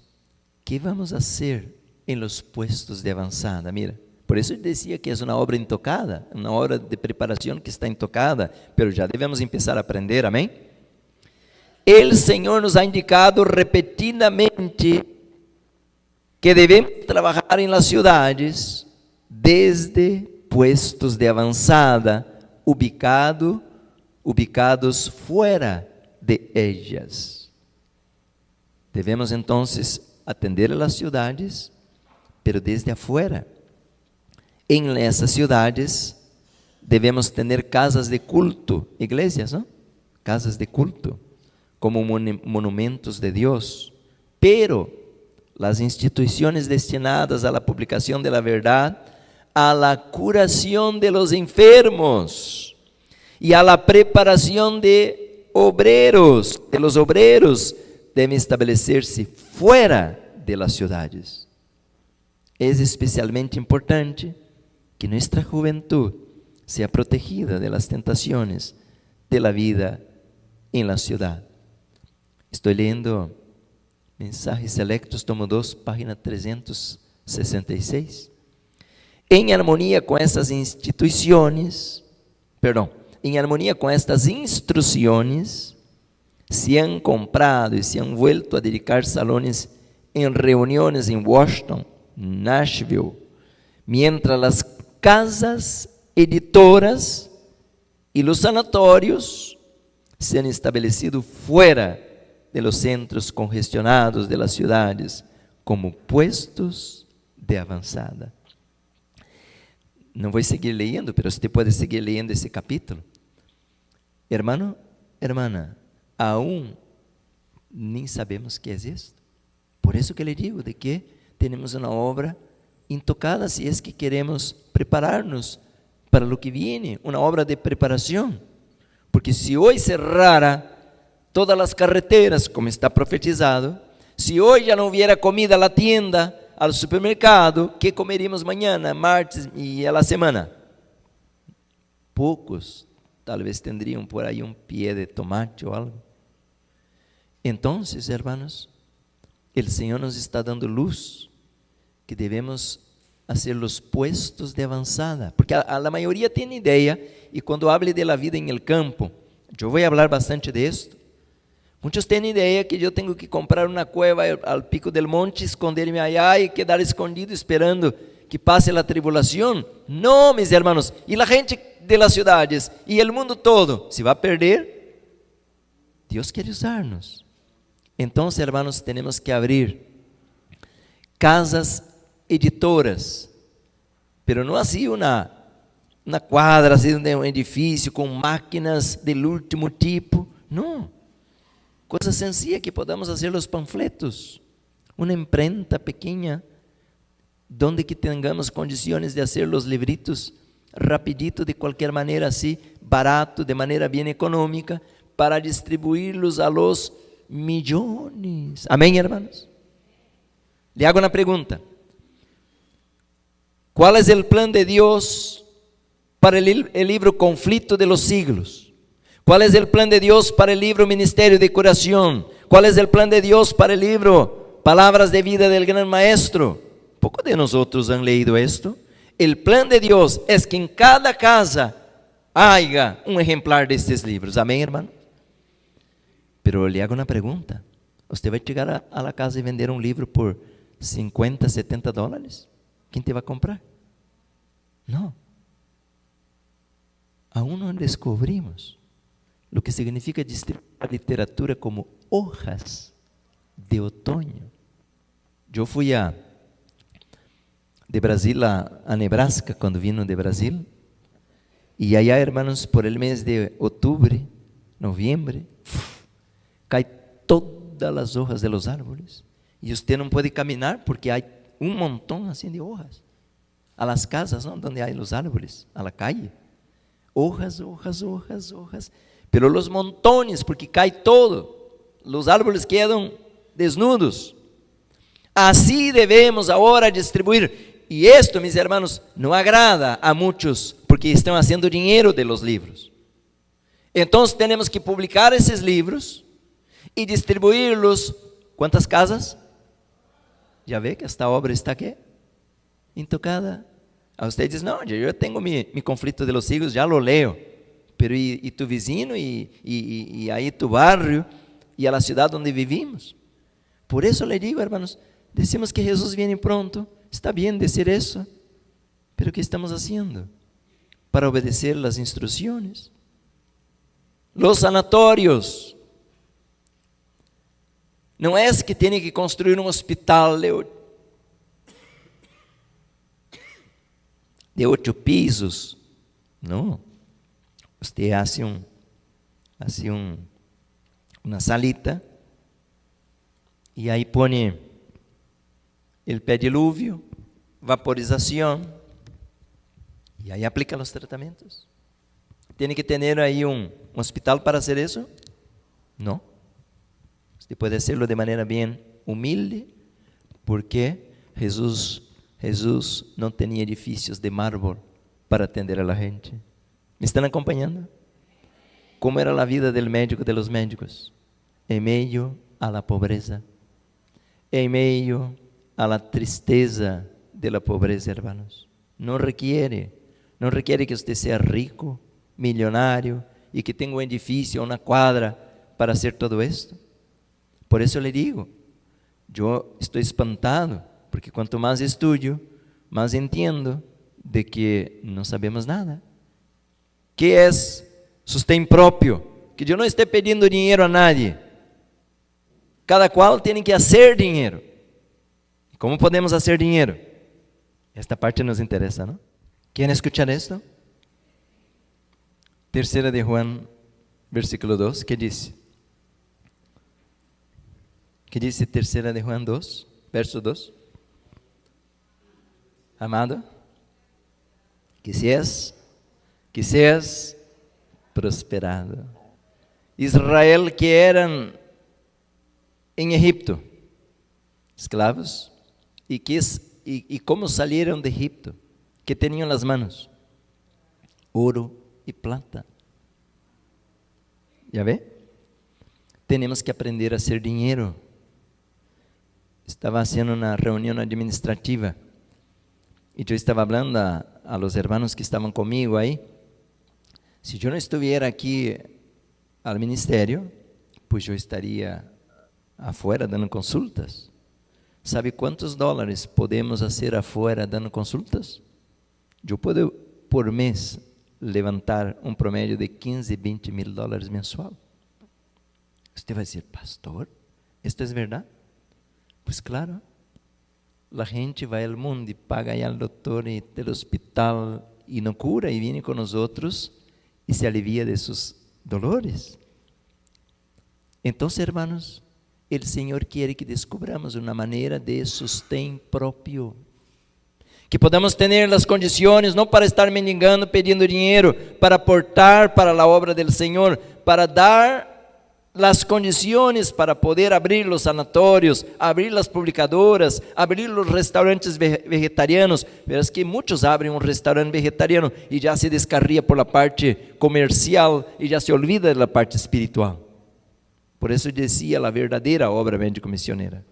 ¿qué vamos a hacer en los puestos de avanzada? Mira, por eso decía que es una obra intocada, una obra de preparación que está intocada, pero ya debemos empezar a aprender, amén. El Señor nos ha indicado repetidamente que debemos trabajar en las ciudades desde puestos de avanzada, ubicados fuera de ellas. Debemos entonces atender a las ciudades, pero desde afuera. En esas ciudades debemos tener casas de culto, iglesias, ¿no? Casas de culto, como monumentos de Dios. Pero las instituciones destinadas a la publicación de la verdad, a la curación de los enfermos y a la preparación de los obreros, deben estabelecerse fuera de las ciudades. Es especialmente importante que nuestra juventud sea protegida de las tentaciones de la vida en la ciudad. Estoy leyendo Mensajes Selectos, tomo 2, página 366. En armonía con estas instrucciones, se han comprado y se han vuelto a dedicar salones en reuniones en Washington, Nashville, mientras las casas editoras y los sanatorios se han establecido fuera de los centros congestionados de las ciudades como puestos de avanzada. No voy a seguir leyendo, pero usted puede seguir leyendo ese capítulo. Hermano, hermana, aún ni sabemos qué es esto. Por eso que le digo de que tenemos una obra intocada si es que queremos prepararnos para lo que viene, una obra de preparación. Porque si hoy cerrara todas las carreteras, como está profetizado, si hoy ya no hubiera comida a la tienda, al supermercado, ¿qué comeríamos mañana, martes y a la semana? Pocos tal vez tendrían por ahí un pie de tomate o algo. Entonces, hermanos, el Señor nos está dando luz, que debemos hacer los puestos de avanzada, porque a la mayoría tiene idea, y cuando hable de la vida en el campo, yo voy a hablar bastante de esto. Muchos tienen idea que yo tengo que comprar una cueva al pico del monte, esconderme allá y quedar escondido esperando que pase la tribulación. No, mis hermanos, y la gente de las ciudades y el mundo todo se va a perder. Dios quiere usarnos. Entonces, hermanos, tenemos que abrir casas editoras, pero no así una cuadra, así de un edificio con máquinas del último tipo, no. Cosa sencilla que podamos hacer los panfletos, una imprenta pequeña, donde que tengamos condiciones de hacer los libritos rapidito, de cualquier manera así, barato, de manera bien económica, para distribuirlos a los millones. Amén, hermanos. Le hago una pregunta. ¿Cuál es el plan de Dios para el libro Conflicto de los Siglos? ¿Cuál es el plan de Dios para el libro Ministerio de Curación? ¿Cuál es el plan de Dios para el libro Palabras de Vida del Gran Maestro? Pocos de nosotros han leído esto. El plan de Dios es que en cada casa haya un ejemplar de estos libros. Amén, hermano. Pero le hago una pregunta. ¿Usted va a llegar a la casa y vender un libro por $50, $70? ¿Quién te va a comprar? No. Aún no descubrimos lo que significa distribuir la literatura como hojas de otoño. Yo fui de Brasil a Nebraska cuando vino de Brasil. Y allá, hermanos, por el mes de octubre, noviembre, caen todas las hojas de los árboles. Y usted no puede caminar porque hay un montón así de hojas. A las casas, ¿no?, donde hay los árboles, a la calle. Hojas, hojas, hojas, hojas. Pero los montones, porque cae todo. Los árboles quedan desnudos. Así debemos ahora distribuir. Y esto, mis hermanos, no agrada a muchos, porque están haciendo dinero de los libros. Entonces tenemos que publicar esos libros y distribuirlos. ¿Cuántas casas? Ya ve que esta obra está ¿qué? Intocada. A usted diz, no, yo tengo mi Conflicto de los Siglos, ya lo leo. Pero y tu vecino y ahí tu barrio y a la ciudad donde vivimos. Por eso le digo, hermanos, decimos que Jesús viene pronto. Está bien decir eso, pero ¿qué estamos haciendo para obedecer las instrucciones? Los sanatorios. No es que tiene que construir un hospital de 8 pisos. No. Usted hace una salita y ahí pone el pediluvio, vaporización, y ahí aplica los tratamientos. ¿Tiene que tener ahí un hospital para hacer eso? No. Usted puede hacerlo de manera bien humilde, porque Jesús no tenía edificios de mármol para atender a la gente. ¿Me están acompañando? ¿Cómo era la vida del médico de los médicos? En medio a la pobreza, en medio a la tristeza de la pobreza, hermanos. No requiere que usted sea rico, millonario y que tenga un edificio, una cuadra para hacer todo esto. Por eso le digo, yo estoy espantado, porque cuanto más estudio, más entiendo de que no sabemos nada. ¿Qué es sustento propio? Que yo no esté pidiendo dinero a nadie. Cada cual tiene que hacer dinero. ¿Cómo podemos hacer dinero? Esta parte nos interesa, ¿no? ¿Quieren escuchar esto? 3 de Juan, versículo 2, ¿qué dice? ¿Qué dice 3 de Juan 2, verso 2? Amado, que seas prosperado. Israel, que eran en Egipto esclavos, y cómo salieron de Egipto, que tenían las manos oro y plata. ¿Ya ve? Tenemos que aprender a hacer dinero. Estaba haciendo una reunión administrativa y yo estaba hablando a los hermanos que estaban conmigo ahí. Si yo no estuviera aquí al ministerio, pues yo estaría afuera dando consultas. ¿Sabe cuántos dólares podemos hacer afuera dando consultas? Yo puedo por mes levantar un promedio de 15, 20 mil dólares mensual. Usted va a decir, pastor, ¿esto es verdad? Pues claro, la gente va al mundo y paga allá al doctor y del hospital y no cura y viene con nosotros y se alivia de sus dolores. Entonces, hermanos, el Señor quiere que descubramos una manera de sostén propio, que podamos tener las condiciones, no para estar mendigando, pedindo dinero, para aportar para la obra del Señor, para dar las condiciones para poder abrir los sanatorios, abrir las publicadoras, abrir los restaurantes vegetarianos. Pero es que muchos abren un restaurante vegetariano y ya se descarría por la parte comercial y ya se olvida de la parte espiritual. Por eso decía la verdadera obra médico-misionera.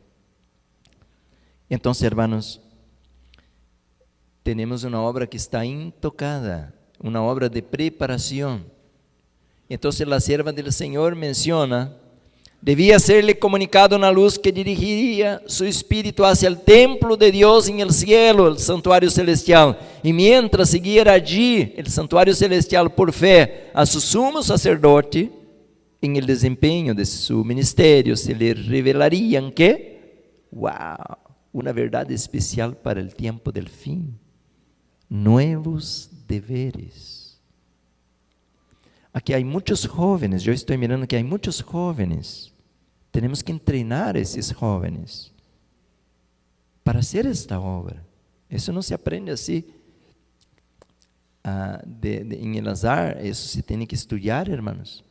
Entonces, hermanos, tenemos una obra que está intocada, una obra de preparación. Entonces la sierva del Señor menciona, debía serle comunicado una luz que dirigiría su espíritu hacia el templo de Dios en el cielo, el santuario celestial. Y mientras siguiera allí, el santuario celestial, por fe, a su sumo sacerdote, en el desempeño de su ministerio, se le revelarían que, wow, una verdad especial para el tiempo del fin, nuevos deberes. Aquí hay muchos jóvenes, yo estoy mirando que hay muchos jóvenes. Tenemos que entrenar a esos jóvenes para hacer esta obra. Eso no se aprende así en el azar, eso se tiene que estudiar, hermanos.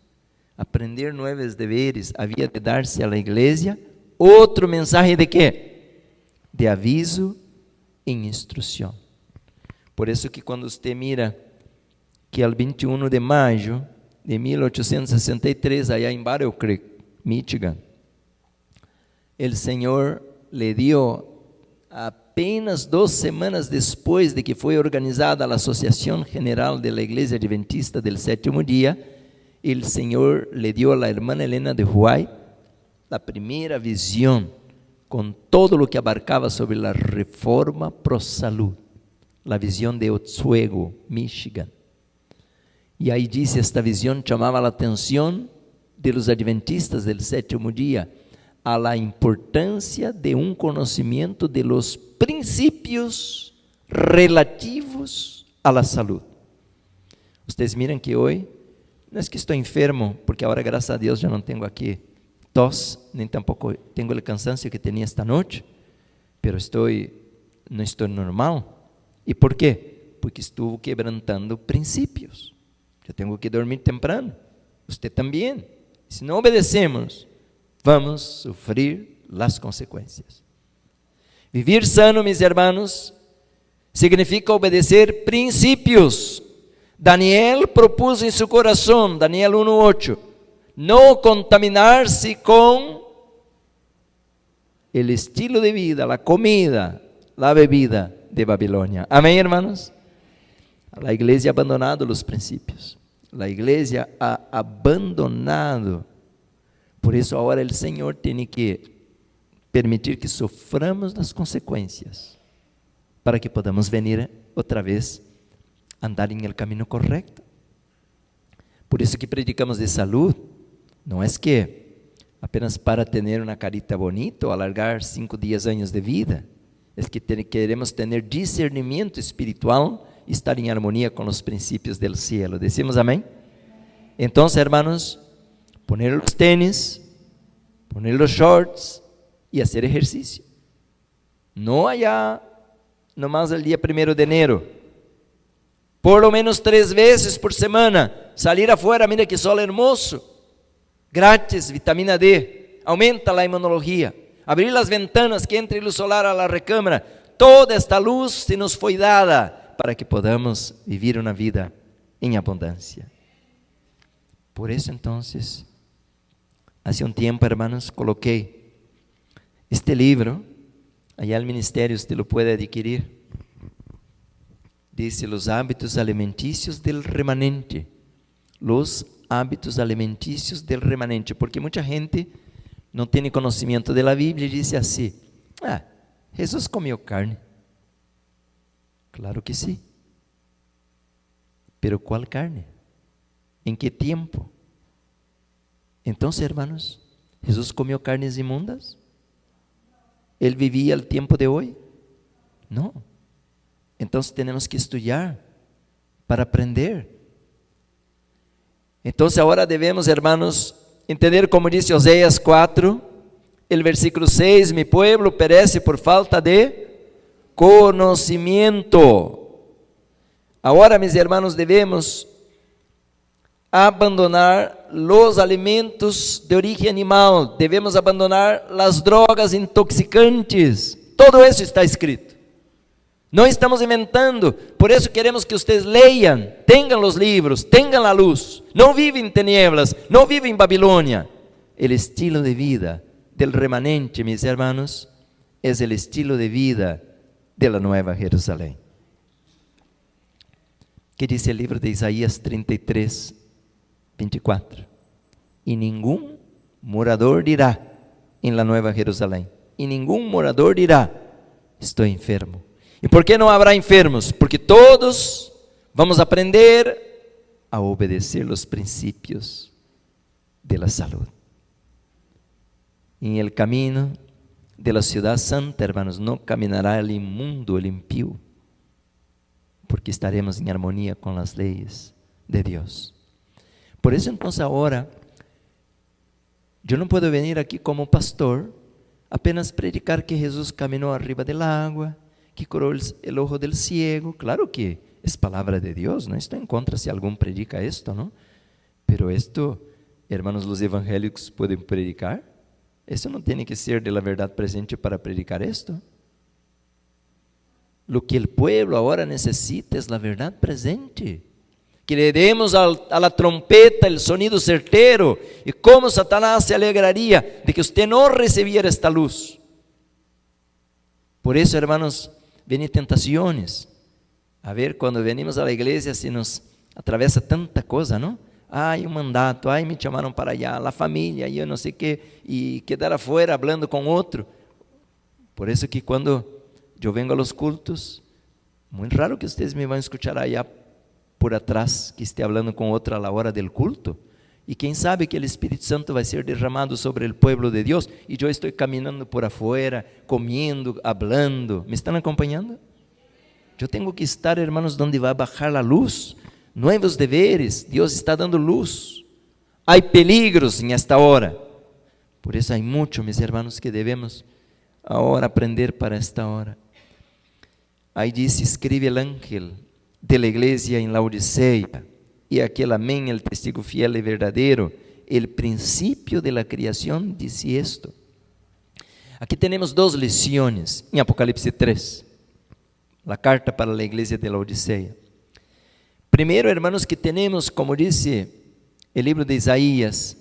Aprender nuevos deberes, había de darse a la iglesia otro mensaje de qué? De aviso e instrucción. Por eso que cuando usted mira que el 21 de mayo de 1863, allá en Battle Creek, Michigan, el Señor le dio, apenas 2 semanas después de que fue organizada la Asociación General de la Iglesia Adventista del Séptimo Día, el Señor le dio a la hermana Elena de White la primera visión con todo lo que abarcaba sobre la reforma pro salud, la visión de Oswego, Michigan. Y ahí dice, esta visión llamaba la atención de los adventistas del séptimo día a la importancia de un conocimiento de los principios relativos a la salud. Ustedes miran que hoy, no es que estoy enfermo, porque ahora gracias a Dios ya no tengo aquí tos, ni tampoco tengo el cansancio que tenía esta noche, pero no estoy normal. ¿Y por qué? Porque estuve quebrantando principios. Yo tengo que dormir temprano, usted también. Si no obedecemos, vamos a sufrir las consecuencias. Vivir sano, mis hermanos, significa obedecer principios. Daniel propuso en su corazón, Daniel 1:8, no contaminarse con el estilo de vida, la comida, la bebida de Babilonia. Amén, hermanos. La iglesia ha abandonado los principios. La iglesia ha abandonado. Por eso ahora el Señor tiene que permitir que soframos las consecuencias para que podamos venir otra vez a andar en el camino correcto. Por eso que predicamos de salud. No es que apenas para tener una carita bonita o alargar 5 o 10 años de vida. Es que queremos tener discernimiento espiritual y estar en armonía con los principios del cielo. ¿Decimos amén? Entonces, hermanos, poner los tenis, poner los shorts y hacer ejercicio. No allá, nomás el día 1 de enero. Por lo menos 3 veces por semana, salir afuera, mira que sol hermoso. Grátis, vitamina D, aumenta la inmunología. Abrir las ventanas, que entre luz solar a la recámara. Toda esta luz se nos fue dada para que podamos vivir una vida en abundancia. Por eso entonces, hace un tiempo, hermanos, coloqué este libro, allá al ministerio usted lo puede adquirir. Dice, los hábitos alimenticios del remanente. Los hábitos alimenticios del remanente, porque mucha gente no tiene conocimiento de la Biblia y dice así, Jesús comió carne. Claro que sí. Pero ¿cuál carne? ¿En qué tiempo? Entonces, hermanos, ¿Jesús comió carnes inmundas? ¿Él vivía el tiempo de hoy? No. Entonces tenemos que estudiar para aprender. Entonces ahora debemos, hermanos, entender como dice Oséias 4, el versículo 6, mi pueblo perece por falta de conocimiento. Ahora, mis hermanos, debemos abandonar los alimentos de origen animal, debemos abandonar las drogas intoxicantes. Todo eso está escrito. No estamos inventando. Por eso queremos que ustedes lean, tengan los libros, tengan la luz. No viven en tinieblas, no viven en Babilonia. El estilo de vida del remanente, mis hermanos, es el estilo de vida de la Nueva Jerusalén. ¿Qué dice el libro de Isaías 33, 24? Y ningún morador dirá en la Nueva Jerusalén, y ningún morador dirá, estoy enfermo. ¿Y por qué no habrá enfermos? Porque todos vamos a aprender a obedecer los principios de la salud. En el camino de la ciudad santa, hermanos, no caminará el inmundo, el impío, porque estaremos en armonía con las leyes de Dios. Por eso entonces ahora, yo no puedo venir aquí como pastor, apenas predicar que Jesús caminó arriba del agua, que curó el ojo del ciego. Claro que es palabra de Dios, no estoy en contra si alguno predica esto, ¿no? Pero esto, hermanos, los evangélicos pueden predicar. Eso no tiene que ser de la verdad presente para predicar esto. Lo que el pueblo ahora necesita es la verdad presente. Que le demos a la trompeta el sonido certero. Y cómo Satanás se alegraría de que usted no recibiera esta luz. Por eso, hermanos, vienen tentaciones. A ver, cuando venimos a la iglesia se nos atraviesa tanta cosa, ¿no? Ay, un mandato, ay, me llamaron para allá, la familia, yo no sé qué, y quedar afuera hablando con otro. Por eso que cuando yo vengo a los cultos, muy raro que ustedes me van a escuchar allá por atrás, que esté hablando con otro a la hora del culto. Y quién sabe que el Espíritu Santo va a ser derramado sobre el pueblo de Dios, y yo estoy caminando por afuera, comiendo, hablando. ¿Me están acompañando? Yo tengo que estar, hermanos, donde va a bajar la luz. Nuevos deberes, Dios está dando luz. Hay peligros en esta hora. Por eso hay mucho, mis hermanos, que debemos ahora aprender para esta hora. Ahí dice, escribe el ángel de la iglesia en Laodicea, y aquel amén, el testigo fiel y verdadero, el principio de la creación, dice esto. Aquí tenemos dos lecciones en Apocalipsis 3, la carta para la iglesia de Laodicea. Primero, hermanos, que tenemos, como dice el libro de Isaías,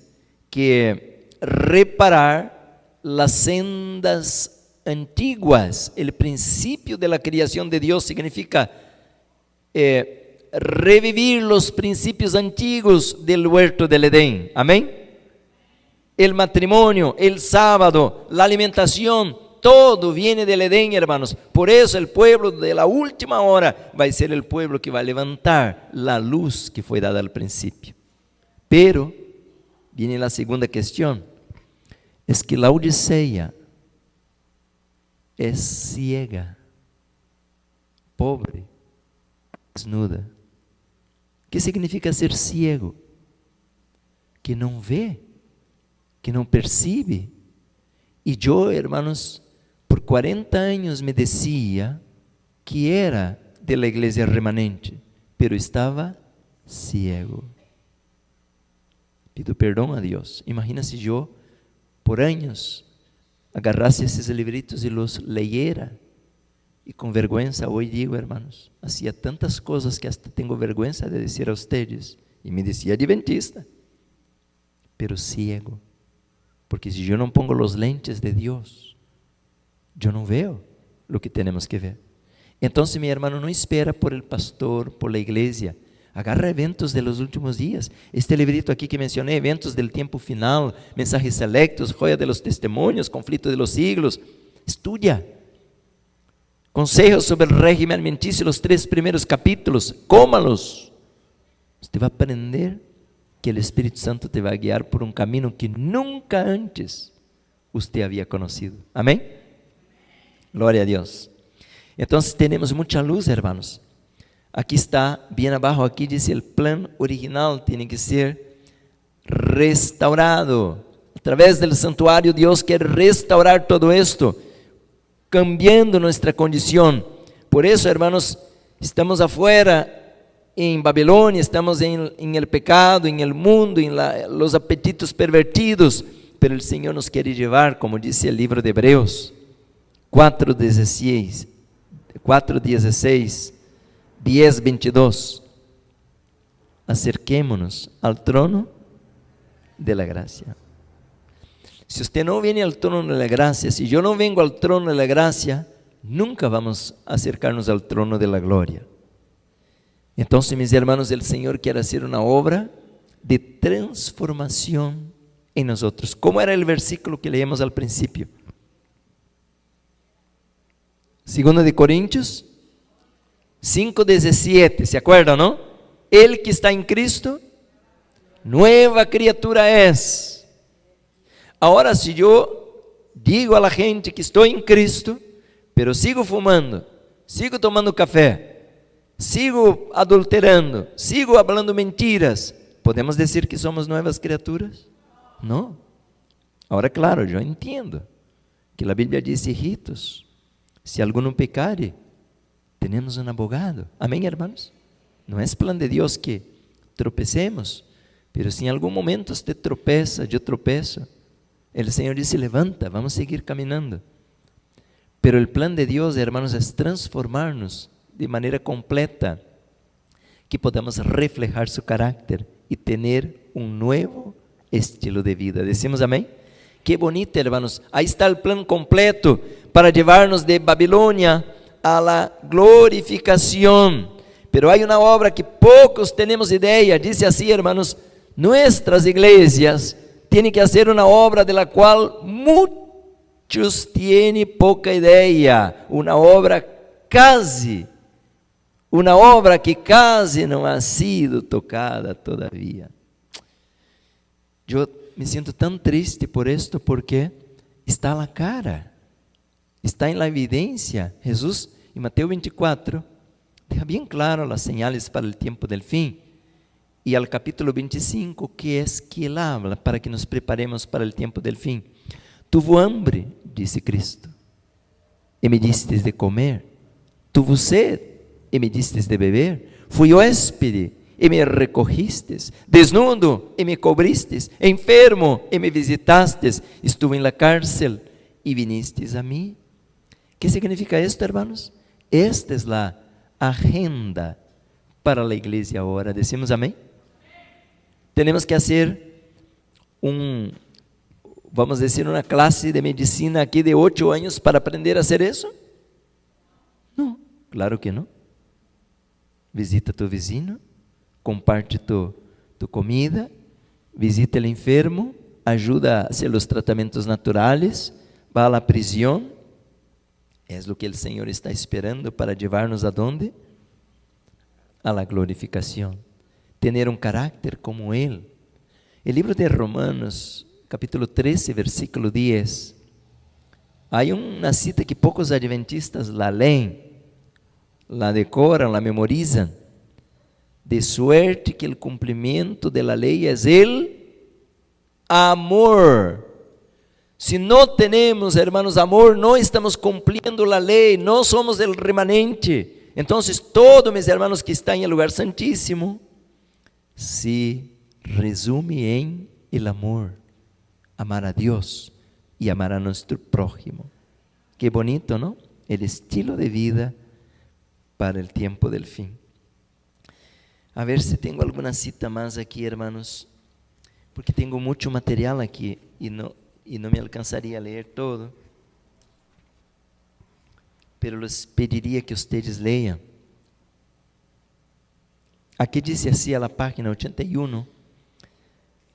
que reparar las sendas antiguas. El principio de la creación de Dios significa revivir los principios antiguos del huerto del Edén. Amén. El matrimonio, el sábado, la alimentación, todo viene del Edén, hermanos. Por eso el pueblo de la última hora va a ser el pueblo que va a levantar la luz que fue dada al principio. Pero viene la segunda cuestión, es que la Odisea es ciega, pobre, desnuda. ¿Qué significa ser ciego? Que no ve, que no percibe. Y yo, hermanos, por 40 años me decía que era de la iglesia remanente, pero estaba ciego. Pido perdón a Dios. Imagina si yo por años agarrase esos libritos y los leyera, y con vergüenza hoy digo, hermanos, hacía tantas cosas que hasta tengo vergüenza de decir a ustedes, y me decía adventista, pero ciego, porque si yo no pongo los lentes de Dios, yo no veo lo que tenemos que ver. Entonces, mi hermano, no espera por el pastor, por la iglesia. Agarra eventos de los últimos días. Este librito aquí que mencioné, eventos del tiempo final, mensajes selectos, joya de los testimonios, conflicto de los siglos. Estudia. Consejos sobre el régimen alimenticio, los 3 primeros capítulos. Cómalos. Usted va a aprender que el Espíritu Santo te va a guiar por un camino que nunca antes usted había conocido. Amén. Gloria a Dios. Entonces tenemos mucha luz, hermanos. Aquí está, bien abajo, aquí dice el plan original tiene que ser restaurado. A través del santuario Dios quiere restaurar todo esto, cambiando nuestra condición. Por eso, hermanos, estamos afuera en Babilonia, estamos en el pecado, en el mundo, en los apetitos pervertidos, pero el Señor nos quiere llevar, como dice el libro de Hebreos 4:16, 10:22, acerquémonos al trono de la gracia. Si usted no viene al trono de la gracia, si yo no vengo al trono de la gracia, nunca vamos a acercarnos al trono de la gloria. Entonces, mis hermanos, el Señor quiere hacer una obra de transformación en nosotros. ¿Cómo era el versículo que leímos al principio? 2 de Corintios 5:17, ¿se acuerdan, no? El que está en Cristo, nueva criatura es. Ahora, si yo digo a la gente que estoy en Cristo, pero sigo fumando, sigo tomando café, sigo adulterando, sigo hablando mentiras, ¿podemos decir que somos nuevas criaturas? No. Ahora, claro, yo entiendo que la Biblia dice, hijitos, si alguno pecare, tenemos un abogado. Amén, hermanos. No es plan de Dios que tropecemos, pero si en algún momento usted tropeza, yo tropezo, el Señor dice, levanta, vamos a seguir caminando. Pero el plan de Dios, hermanos, es transformarnos de manera completa, que podamos reflejar su carácter y tener un nuevo estilo de vida. Decimos amén. Qué bonito, hermanos. Ahí está el plan completo para llevarnos de Babilonia a la glorificación. Pero hay una obra que pocos tenemos idea. Dice así, hermanos, nuestras iglesias tienen que hacer una obra de la cual muchos tienen poca idea. Una obra que casi no ha sido tocada todavía. Yo me siento tan triste por esto, porque está a la cara, está en la evidencia. Jesús, en Mateo 24, deja bien claro las señales para el tiempo del fin. Y al capítulo 25, que es que Él habla para que nos preparemos para el tiempo del fin. Tuvo hambre, dice Cristo, y me disteis de comer. Tuvo sed, y me disteis de beber. Fui huésped, y me recogistes. Desnudo, y me cubristeis. Enfermo, y me visitasteis. Estuve en la cárcel, y vinisteis a mí. ¿Qué significa esto, hermanos? Esta es la agenda para la iglesia ahora. ¿Decimos amén? Tenemos que hacer vamos a decir, una clase de medicina aquí de 8 años para aprender a hacer eso. No, claro que no. Visita a tu vecino, comparte tu comida, visita al enfermo, ayuda a hacer los tratamientos naturales, va a la prisión. Es lo que el Señor está esperando para llevarnos ¿a dónde? A la glorificación. Tener un carácter como Él. El libro de Romanos, capítulo 13, versículo 10. Hay una cita que pocos adventistas la leen, la decoran, la memorizan. De suerte que el cumplimiento de la ley es el amor. Si no tenemos, hermanos, amor, no estamos cumpliendo la ley, no somos el remanente. Entonces, todo, mis hermanos, que está en el lugar santísimo, se resume en el amor. Amar a Dios y amar a nuestro prójimo. Qué bonito, ¿no? El estilo de vida para el tiempo del fin. A ver si tengo alguna cita más aquí, hermanos, porque tengo mucho material aquí y no me alcanzaría a leer todo. Pero les pediría que ustedes lean. Aquí dice así a la página 81,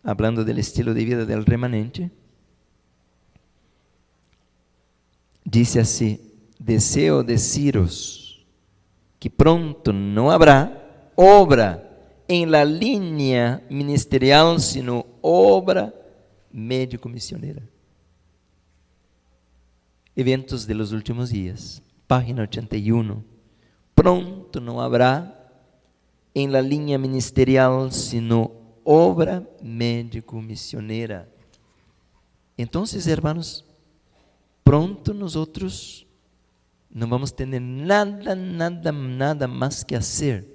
hablando del estilo de vida del remanente. Dice así: deseo deciros que pronto no habrá obra en la línea ministerial, sino obra médico-misionera. Eventos de los últimos días, página 81. Pronto no habrá en la línea ministerial, sino obra médico-misionera. Entonces, hermanos, pronto nosotros no vamos a tener nada más que hacer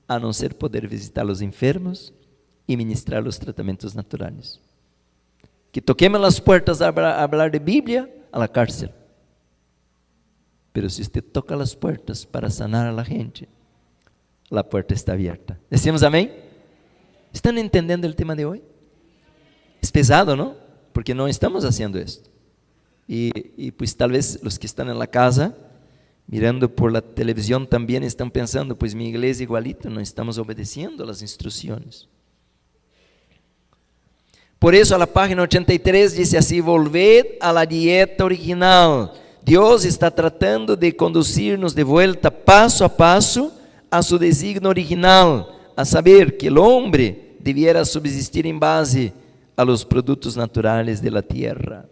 a não ser poder visitar os enfermos e ministrar os tratamentos naturais. Que toquemos as portas a falar de Bíblia, a la cárcel. Pero se você toca as portas para sanar a gente, a porta está aberta. Decimos amém? ¿Estão entendendo o tema de hoje? É pesado, não? Porque não estamos fazendo isso. E pues tal vez os que estão na casa, mirando por la televisão, também estão pensando, pues minha igreja igualito, não estamos obedecendo as instruções. Por isso, a la página 83 diz assim: volved a la dieta original. Deus está tratando de conduzir-nos de volta, passo a passo, a su designio original, a saber que o homem debiera subsistir em base a los produtos naturales de la tierra.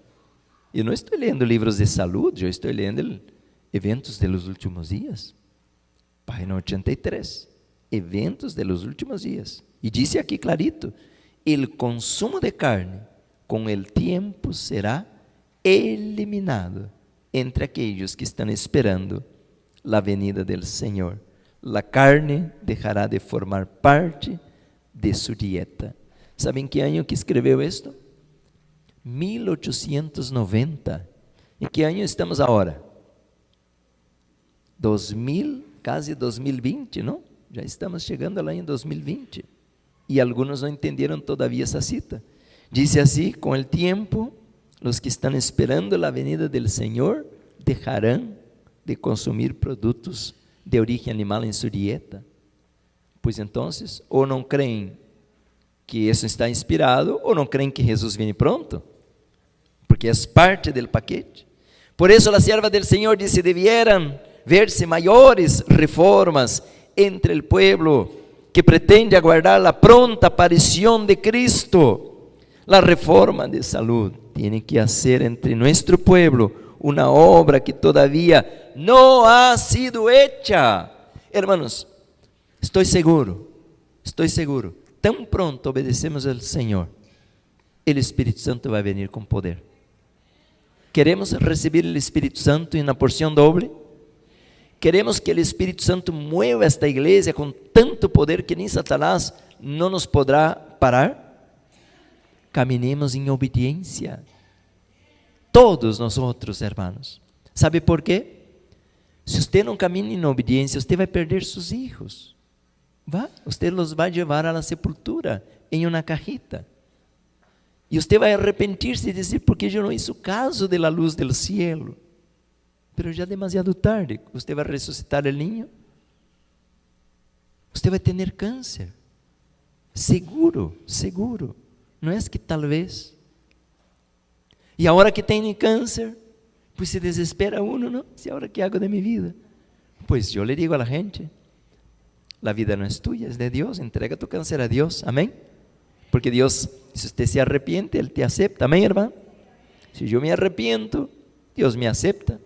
Eu não estou lendo livros de saúde, eu estou lendo eventos de los últimos dias. Página 83, eventos de los últimos dias. E disse aqui clarito: el consumo de carne com el tiempo será eliminado entre aquellos que estão esperando la venida del Senhor. La carne dejará de formar parte de su dieta. ¿Saben que ano que escreveu isto? 1890. Em que ano estamos agora? 2000, quase 2020, não? Já estamos chegando lá em 2020. E alguns não entenderam todavia essa cita. Diz assim: com o tempo, os que estão esperando a venida del Senhor dejarão de consumir produtos de origem animal em sua dieta. Pois então, ou não creem que isso está inspirado, ou não creem que Jesus vem pronto, porque é parte do paquete. Por isso, a serva del Senhor disse: debieran ver-se maiores reformas entre o povo que pretende aguardar a pronta aparição de Cristo. A reforma de saúde tem que ser entre nosso povo uma obra que todavia não ha sido hecha. Hermanos, estou seguro, tão pronto obedecemos ao Senhor, o Espírito Santo vai vir com poder. Queremos receber o Espírito Santo em uma porção doble? Queremos que o Espírito Santo mueva esta igreja com tanto poder que nem Satanás não nos poderá parar? Caminemos em obediência. Todos nós outros, hermanos. Sabe por quê? Se você não caminha em obediência, você vai perder seus filhos. Você los vai levar à sepultura em uma cajita. E você vai arrepentir-se e dizer: porque eu não hice caso de la luz del cielo. Pero já é demasiado tarde. Você vai ressuscitar o niño. Você vai ter câncer. Seguro. Não é que talvez. E a hora que tem câncer, pues se desespera uno, não? Se agora que hago de minha vida? Pues eu le digo a la gente: la vida não é tuya, es de Deus. Entrega tu câncer a Deus. Amém? Porque Deus, se você se arrepiente, Ele te acepta. Amém, irmão? Se eu me arrepiento, Deus me acepta.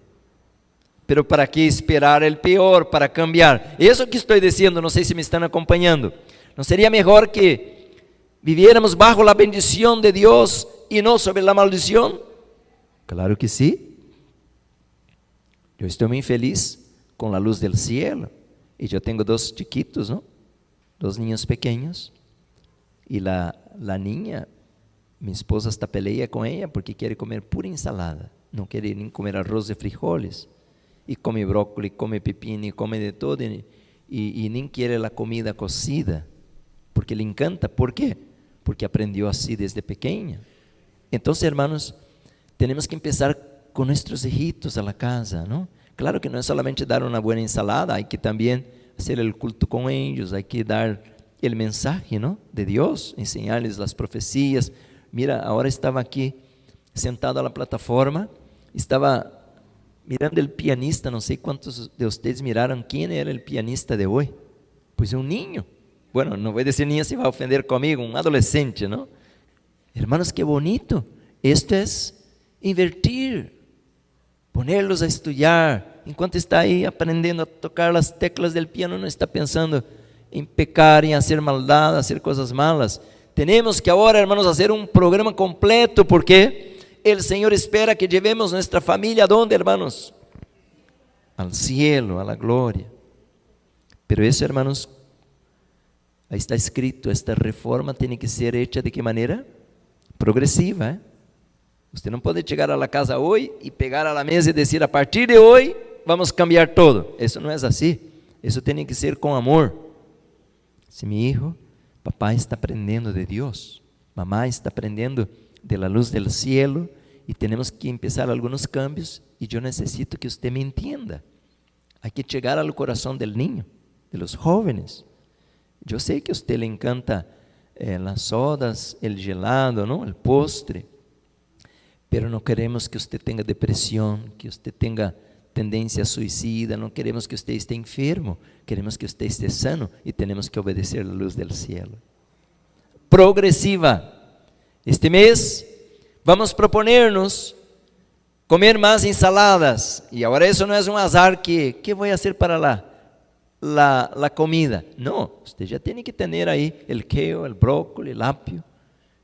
Pero para que esperar o pior para cambiar? Isso que estou dizendo, não sei se me estão acompanhando. Não seria melhor que viviéramos bajo la bendición de Dios y no sobre la maldición? Claro que sí. Yo estoy muy feliz con la luz del cielo. Y yo tengo dos chiquitos, ¿no? Dos niños pequeños. Y la niña, mi esposa hasta pelea con ella porque quiere comer pura ensalada. No quiere ni comer arroz de frijoles. Y come brócoli, come pepino, y come de todo. Y ni quiere la comida cocida. Porque le encanta. ¿Por qué? Porque aprendió así desde pequeña. Entonces, hermanos, tenemos que empezar con nuestros hijitos a la casa, ¿no? Claro que no es solamente dar una buena ensalada, hay que también hacer el culto con ellos, hay que dar el mensaje, ¿no?, de Dios, enseñarles las profecías. Mira, ahora estaba aquí sentado a la plataforma, estaba mirando el pianista, no sé cuántos de ustedes miraron quién era el pianista de hoy. Pues un niño. Bueno, no voy a decir niño, se va a ofender conmigo, un adolescente, ¿no? Hermanos, qué bonito. Esto es invertir, ponerlos a estudiar. Enquanto está ahí aprendiendo a tocar las teclas del piano, no está pensando en pecar, en hacer maldad, hacer cosas malas. Tenemos que ahora, hermanos, hacer un programa completo, porque el Señor espera que llevemos nuestra familia, ¿a dónde, hermanos? Al cielo, a la gloria. Pero eso, hermanos, Aí está escrito, esta reforma tem que ser hecha de que maneira? Progressiva. Você não pode chegar à casa hoje e pegar a mesa e dizer, a partir de hoje, vamos cambiar todo. Isso não é assim. Isso tem que ser com amor. Se meu filho, papai está aprendendo de Deus, mamá está aprendendo de la luz del cielo, e temos que começar alguns cambios, e eu necessito que você me entenda. Há que chegar ao coração del niño, de los jóvenes. Eu sei que a você le encanta las sodas, el gelado, ¿no? El postre, pero não queremos que você tenha depressão, que você tenha tendência suicida, não queremos que você esteja enfermo, queremos que você esteja sano, e temos que obedecer a luz del cielo. Progressiva. Este mês vamos proponer-nos comer mais ensaladas. E agora isso não é um azar que vou fazer para la comida. Não, você já tem que ter aí o queijo, o brócolis, o apio.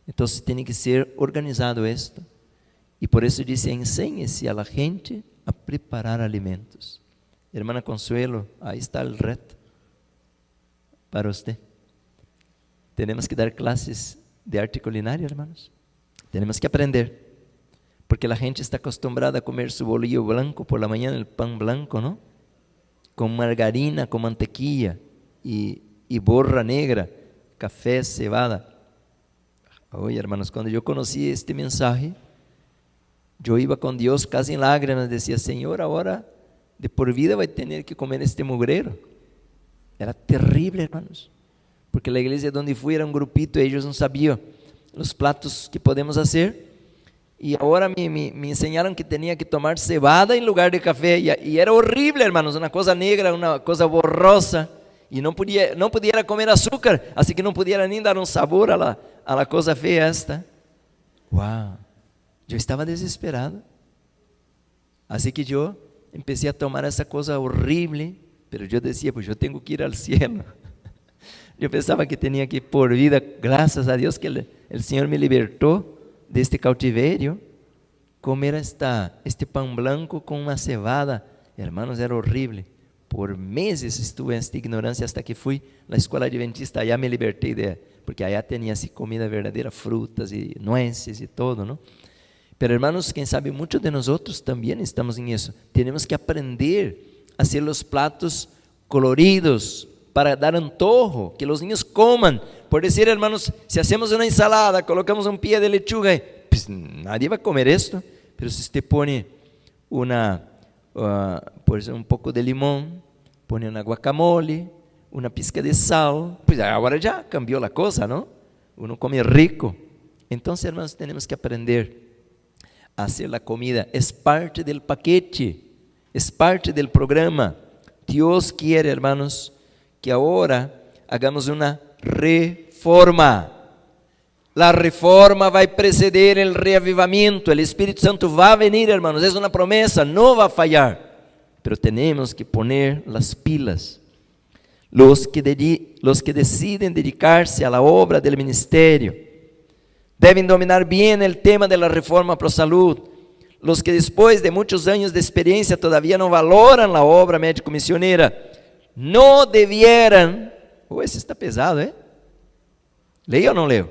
Então tem que ser organizado isto. E por isso disse, enséñese a la gente a preparar alimentos. Hermana Consuelo, aí está o reto para você. Temos que dar clases de arte culinária, hermanos. Temos que aprender. Porque a gente está acostumbrada a comer su bolillo blanco por la mañana, el pan blanco, ¿no? Con margarina, con mantequilla y borra negra, café, cebada. Oye, hermanos, cuando yo conocí este mensaje, yo iba con Dios casi en lágrimas, decía, Señor, ahora de por vida vai ter que comer este mugrero. Era terrible, hermanos, porque la iglesia donde fui era un grupito y ellos no sabían los platos que podemos hacer. Y ahora me enseñaron que tenía que tomar cebada en lugar de café, y era horrible, hermanos, una cosa negra, una cosa borrosa, y no pudiera comer azúcar, así que no pudiera ni dar un sabor a la cosa fea esta. Wow, yo estaba desesperado, así que yo empecé a tomar esa cosa horrible, pero yo decía, pues yo tengo que ir al cielo. Yo pensaba que tenía que ir por vida, gracias a Dios que el Señor me libertó de este cautiverio. Comer este pan blanco con una cebada, hermanos, era horrible. Por meses estuve en esta ignorancia hasta que fui a la escuela adventista. Allá me liberté porque allá tenía así comida verdadera, frutas y nueces y todo, ¿no? Pero hermanos, quien sabe, muchos de nosotros también estamos en eso. Tenemos que aprender a hacer los platos coloridos para dar antojo, que los niños coman. Por decir, hermanos, si hacemos una ensalada, colocamos un pie de lechuga, pues nadie va a comer esto. Pero si usted pone pues un poco de limón, pone una guacamole, una pizca de sal, pues ahora ya cambió la cosa, ¿no? Uno come rico. Entonces, hermanos, tenemos que aprender a hacer la comida. Es parte del paquete, es parte del programa. Dios quiere, hermanos, que ahora hagamos una reforma. La reforma va a preceder el reavivamiento. El Espíritu Santo va a venir, hermanos. Es una promesa, no va a fallar. Pero tenemos que poner las pilas. Los que deciden dedicarse a la obra del ministerio deben dominar bien el tema de la reforma pro salud. Los que después de muchos años de experiencia todavía no valoran la obra médico-misionera, no debieran. Esse está pesado, ¿eh? ¿Leo o no leo?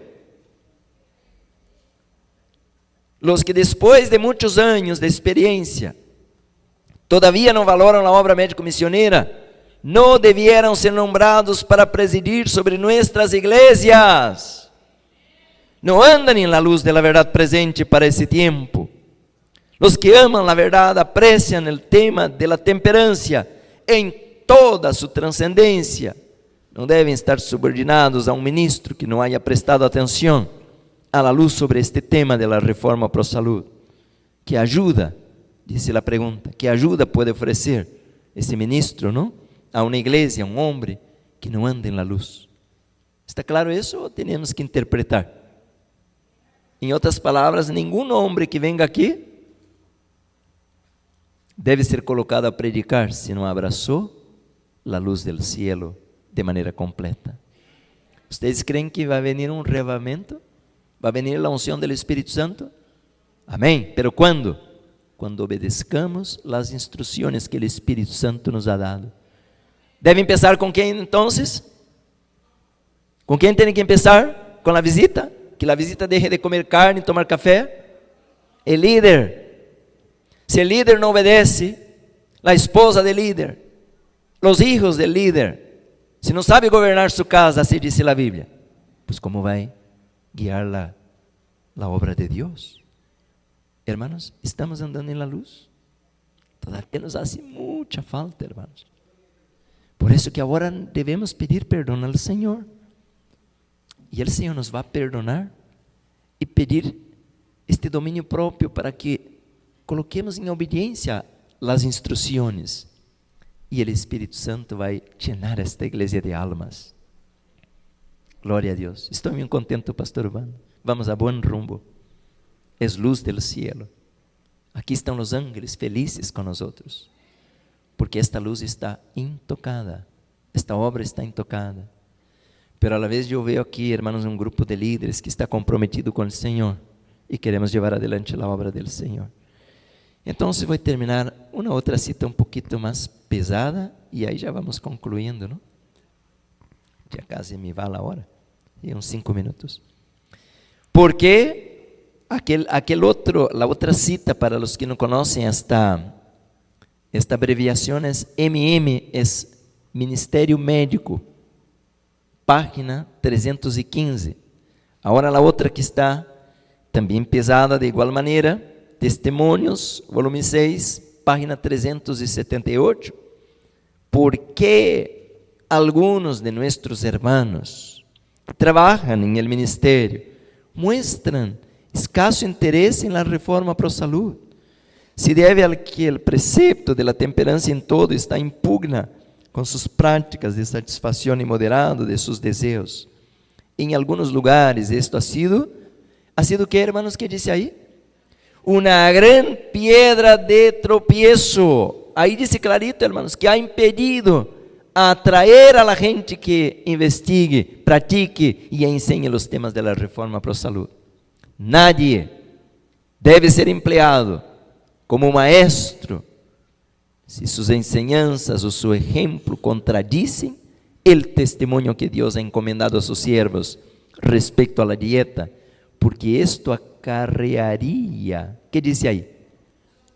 Los que después de muchos años de experiencia todavía no valoran la obra médico-misionera, no debieran ser nombrados para presidir sobre nuestras iglesias. No andan en la luz de la verdad presente para ese tiempo. Los que aman la verdad aprecian el tema de la temperancia en toda su trascendencia. No deben estar subordinados a un ministro que no haya prestado atención a la luz sobre este tema de la reforma pro salud. ¿Qué ayuda? Dice la pregunta. ¿Qué ayuda puede ofrecer ese ministro, no? A una iglesia, a un hombre que no anda en la luz. ¿Está claro eso o tenemos que interpretar? En otras palabras, ningún hombre que venga aquí debe ser colocado a predicar si no abrazó la luz del cielo de manera completa. ¿Ustedes creen que va a venir un reavivamiento? ¿Va a venir la unción del Espíritu Santo? Amén. ¿Pero cuándo? Cuando obedezcamos las instrucciones que el Espíritu Santo nos ha dado. ¿Debe empezar con quién entonces? ¿Con quién tiene que empezar? ¿Con la visita? Que la visita deje de comer carne y tomar café. El líder. Si el líder no obedece, la esposa del líder, los hijos del líder, si no sabe gobernar su casa, así dice la Biblia, pues ¿cómo va a guiar la obra de Dios? Hermanos, ¿estamos andando en la luz? Todavía nos hace mucha falta, hermanos. Por eso que ahora debemos pedir perdón al Señor. Y el Señor nos va a perdonar y pedir este dominio propio para que coloquemos en obediencia las instrucciones. Y el Espíritu Santo va a llenar esta iglesia de almas. Gloria a Dios. Estoy muy contento, pastor Urbano. Vamos a buen rumbo. Es luz del cielo. Aquí están los ángeles felices con nosotros. Porque esta luz está intocada. Esta obra está intocada. Pero a la vez yo veo aquí, hermanos, un grupo de líderes que está comprometido con el Señor. Y queremos llevar adelante la obra del Señor. Entonces voy a terminar una otra cita un poquito más pesada. Y ahí ya vamos concluyendo, ¿no? Ya casi me va la hora. Y unos 5 minutos. Porque la otra cita, para los que no conocen esta abreviación, es MM, es Ministerio Médico, página 315. Ahora la otra que está también pesada de igual manera, Testimonios, volumen 6, página 378. ¿Por qué algunos de nuestros hermanos trabajan en el ministerio, muestran escaso interés en la reforma pro salud? Se debe a que el precepto de la temperancia en todo está en pugna con sus prácticas de satisfacción moderada de sus deseos. En algunos lugares esto ha sido ¿qué, hermanos? ¿Qué dice ahí? Una gran piedra de tropiezo. Ahí dice clarito, hermanos, que ha impedido atraer a la gente que investigue, practique y enseñe los temas de la reforma pro salud. Nadie debe ser empleado como maestro si sus enseñanzas o su ejemplo contradicen el testimonio que Dios ha encomendado a sus siervos respecto a la dieta, porque esto acarrearía, ¿qué dice ahí?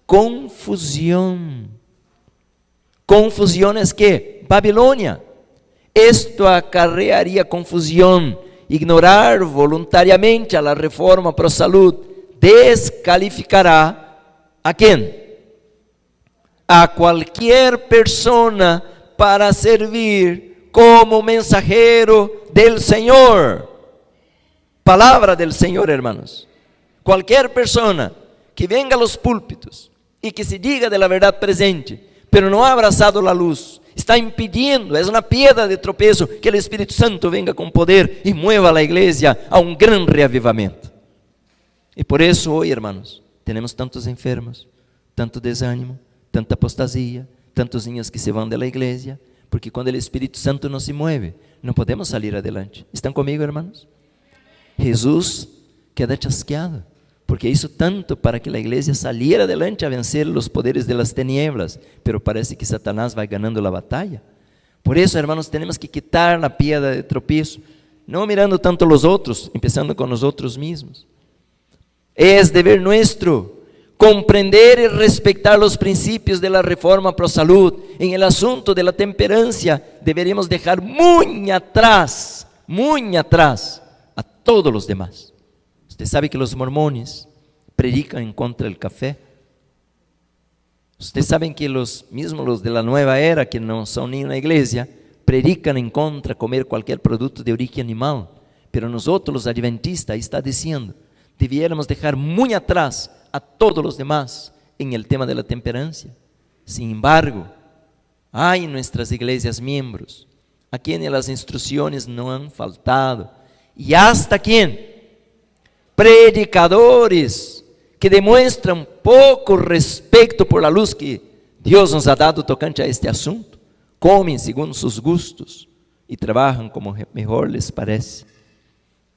Confusión. ¿Confusión es qué? Babilonia. Esto acarrearía confusión. Ignorar voluntariamente a la reforma pro salud descalificará ¿a quién? A cualquier persona para servir como mensajero del Señor. Palabra del Señor, hermanos. Cualquier persona que venga a los púlpitos y que se diga de la verdad presente, pero no ha abrazado la luz, está impidiendo, es una piedra de tropiezo, que el Espíritu Santo venga con poder y mueva a la iglesia a un gran reavivamiento. Y por eso hoy, hermanos, tenemos tantos enfermos, tanto desánimo, tanta apostasía, tantos niños que se van de la iglesia, porque cuando el Espíritu Santo no se mueve, no podemos salir adelante. ¿Están conmigo, hermanos? Jesús queda chasqueado, porque hizo tanto para que la iglesia saliera adelante a vencer los poderes de las tinieblas, pero parece que Satanás va ganando la batalla. Por eso, hermanos, tenemos que quitar la piedra de tropiezo, no mirando tanto a los otros, empezando con nosotros mismos. Es deber nuestro comprender y respetar los principios de la reforma pro salud. En el asunto de la temperancia deberíamos dejar muy atrás a todos los demás. Usted sabe que los mormones predican en contra del café. Ustedes saben que los de la nueva era, que no son ni una iglesia, predican en contra de comer cualquier producto de origen animal. Pero nosotros, los adventistas, ahí está diciendo, debiéramos dejar muy atrás a todos los demás en el tema de la temperancia. Sin embargo, hay en nuestras iglesias miembros a quienes las instrucciones no han faltado. Y hasta quién? Predicadores que demuestran poco respeto por la luz que Dios nos ha dado tocante a este asunto. Comen según sus gustos y trabajan como mejor les parece.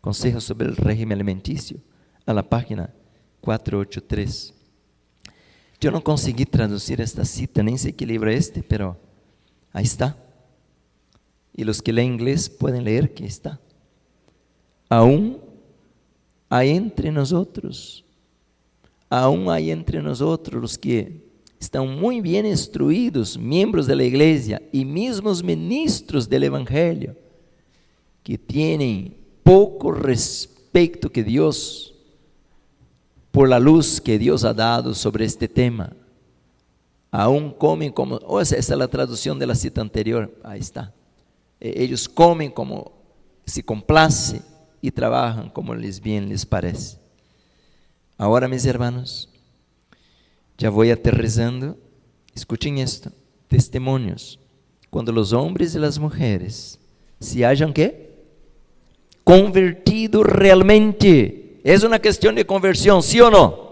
Consejos sobre el régimen alimenticio, a la página 483. Yo no conseguí traducir esta cita, nem sé qué libro es este, pero ahí está. Y los que leen inglés pueden leer que está. aún hay entre nosotros los que están muy bien instruidos, miembros de la iglesia y mismos ministros del evangelio, que tienen poco respeto que Dios, por la luz que Dios ha dado sobre este tema. Aún comen como, esa es la traducción de la cita anterior, ahí está. Ellos comen como se complace y trabajan como bien les parece. Ahora, mis hermanos, ya voy aterrizando. Escuchen esto: testimonios. Cuando los hombres y las mujeres se hayan ¿qué? Convertido realmente. Es una cuestión de conversión, ¿sí o no?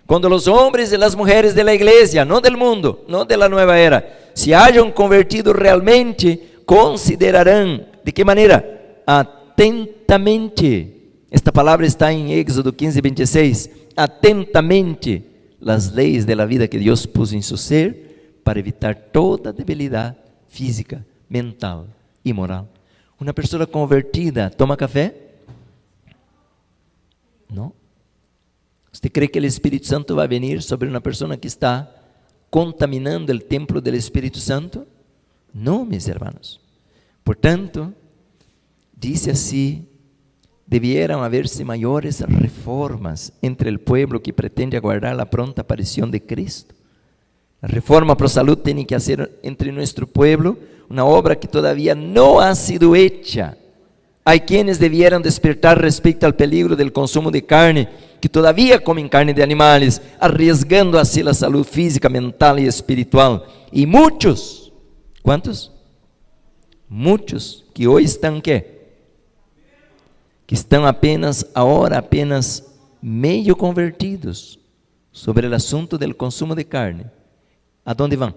Cuando los hombres y las mujeres de la iglesia, no del mundo, no de la nueva era, se hayan convertido realmente, considerarán, ¿de qué manera? Atentamente. Esta palabra está en Éxodo 15:26. Atentamente las leyes de la vida que Dios puso en su ser para evitar toda debilidad física, mental y moral. Una persona convertida, ¿toma café? No. ¿Usted cree que el Espíritu Santo va a venir sobre una persona que está contaminando el templo del Espíritu Santo? No, mis hermanos. Por tanto, dice así: debieran haberse mayores reformas entre el pueblo que pretende aguardar la pronta aparición de Cristo. La reforma pro salud tiene que hacer entre nuestro pueblo una obra que todavía no ha sido hecha. Hay quienes debieran despertar respecto al peligro del consumo de carne, que todavía comen carne de animales, arriesgando así la salud física, mental y espiritual. Y muchos, ¿cuántos? Muchos que hoy están ¿qué? Que están apenas medio convertidos sobre el asunto del consumo de carne. ¿A dónde van?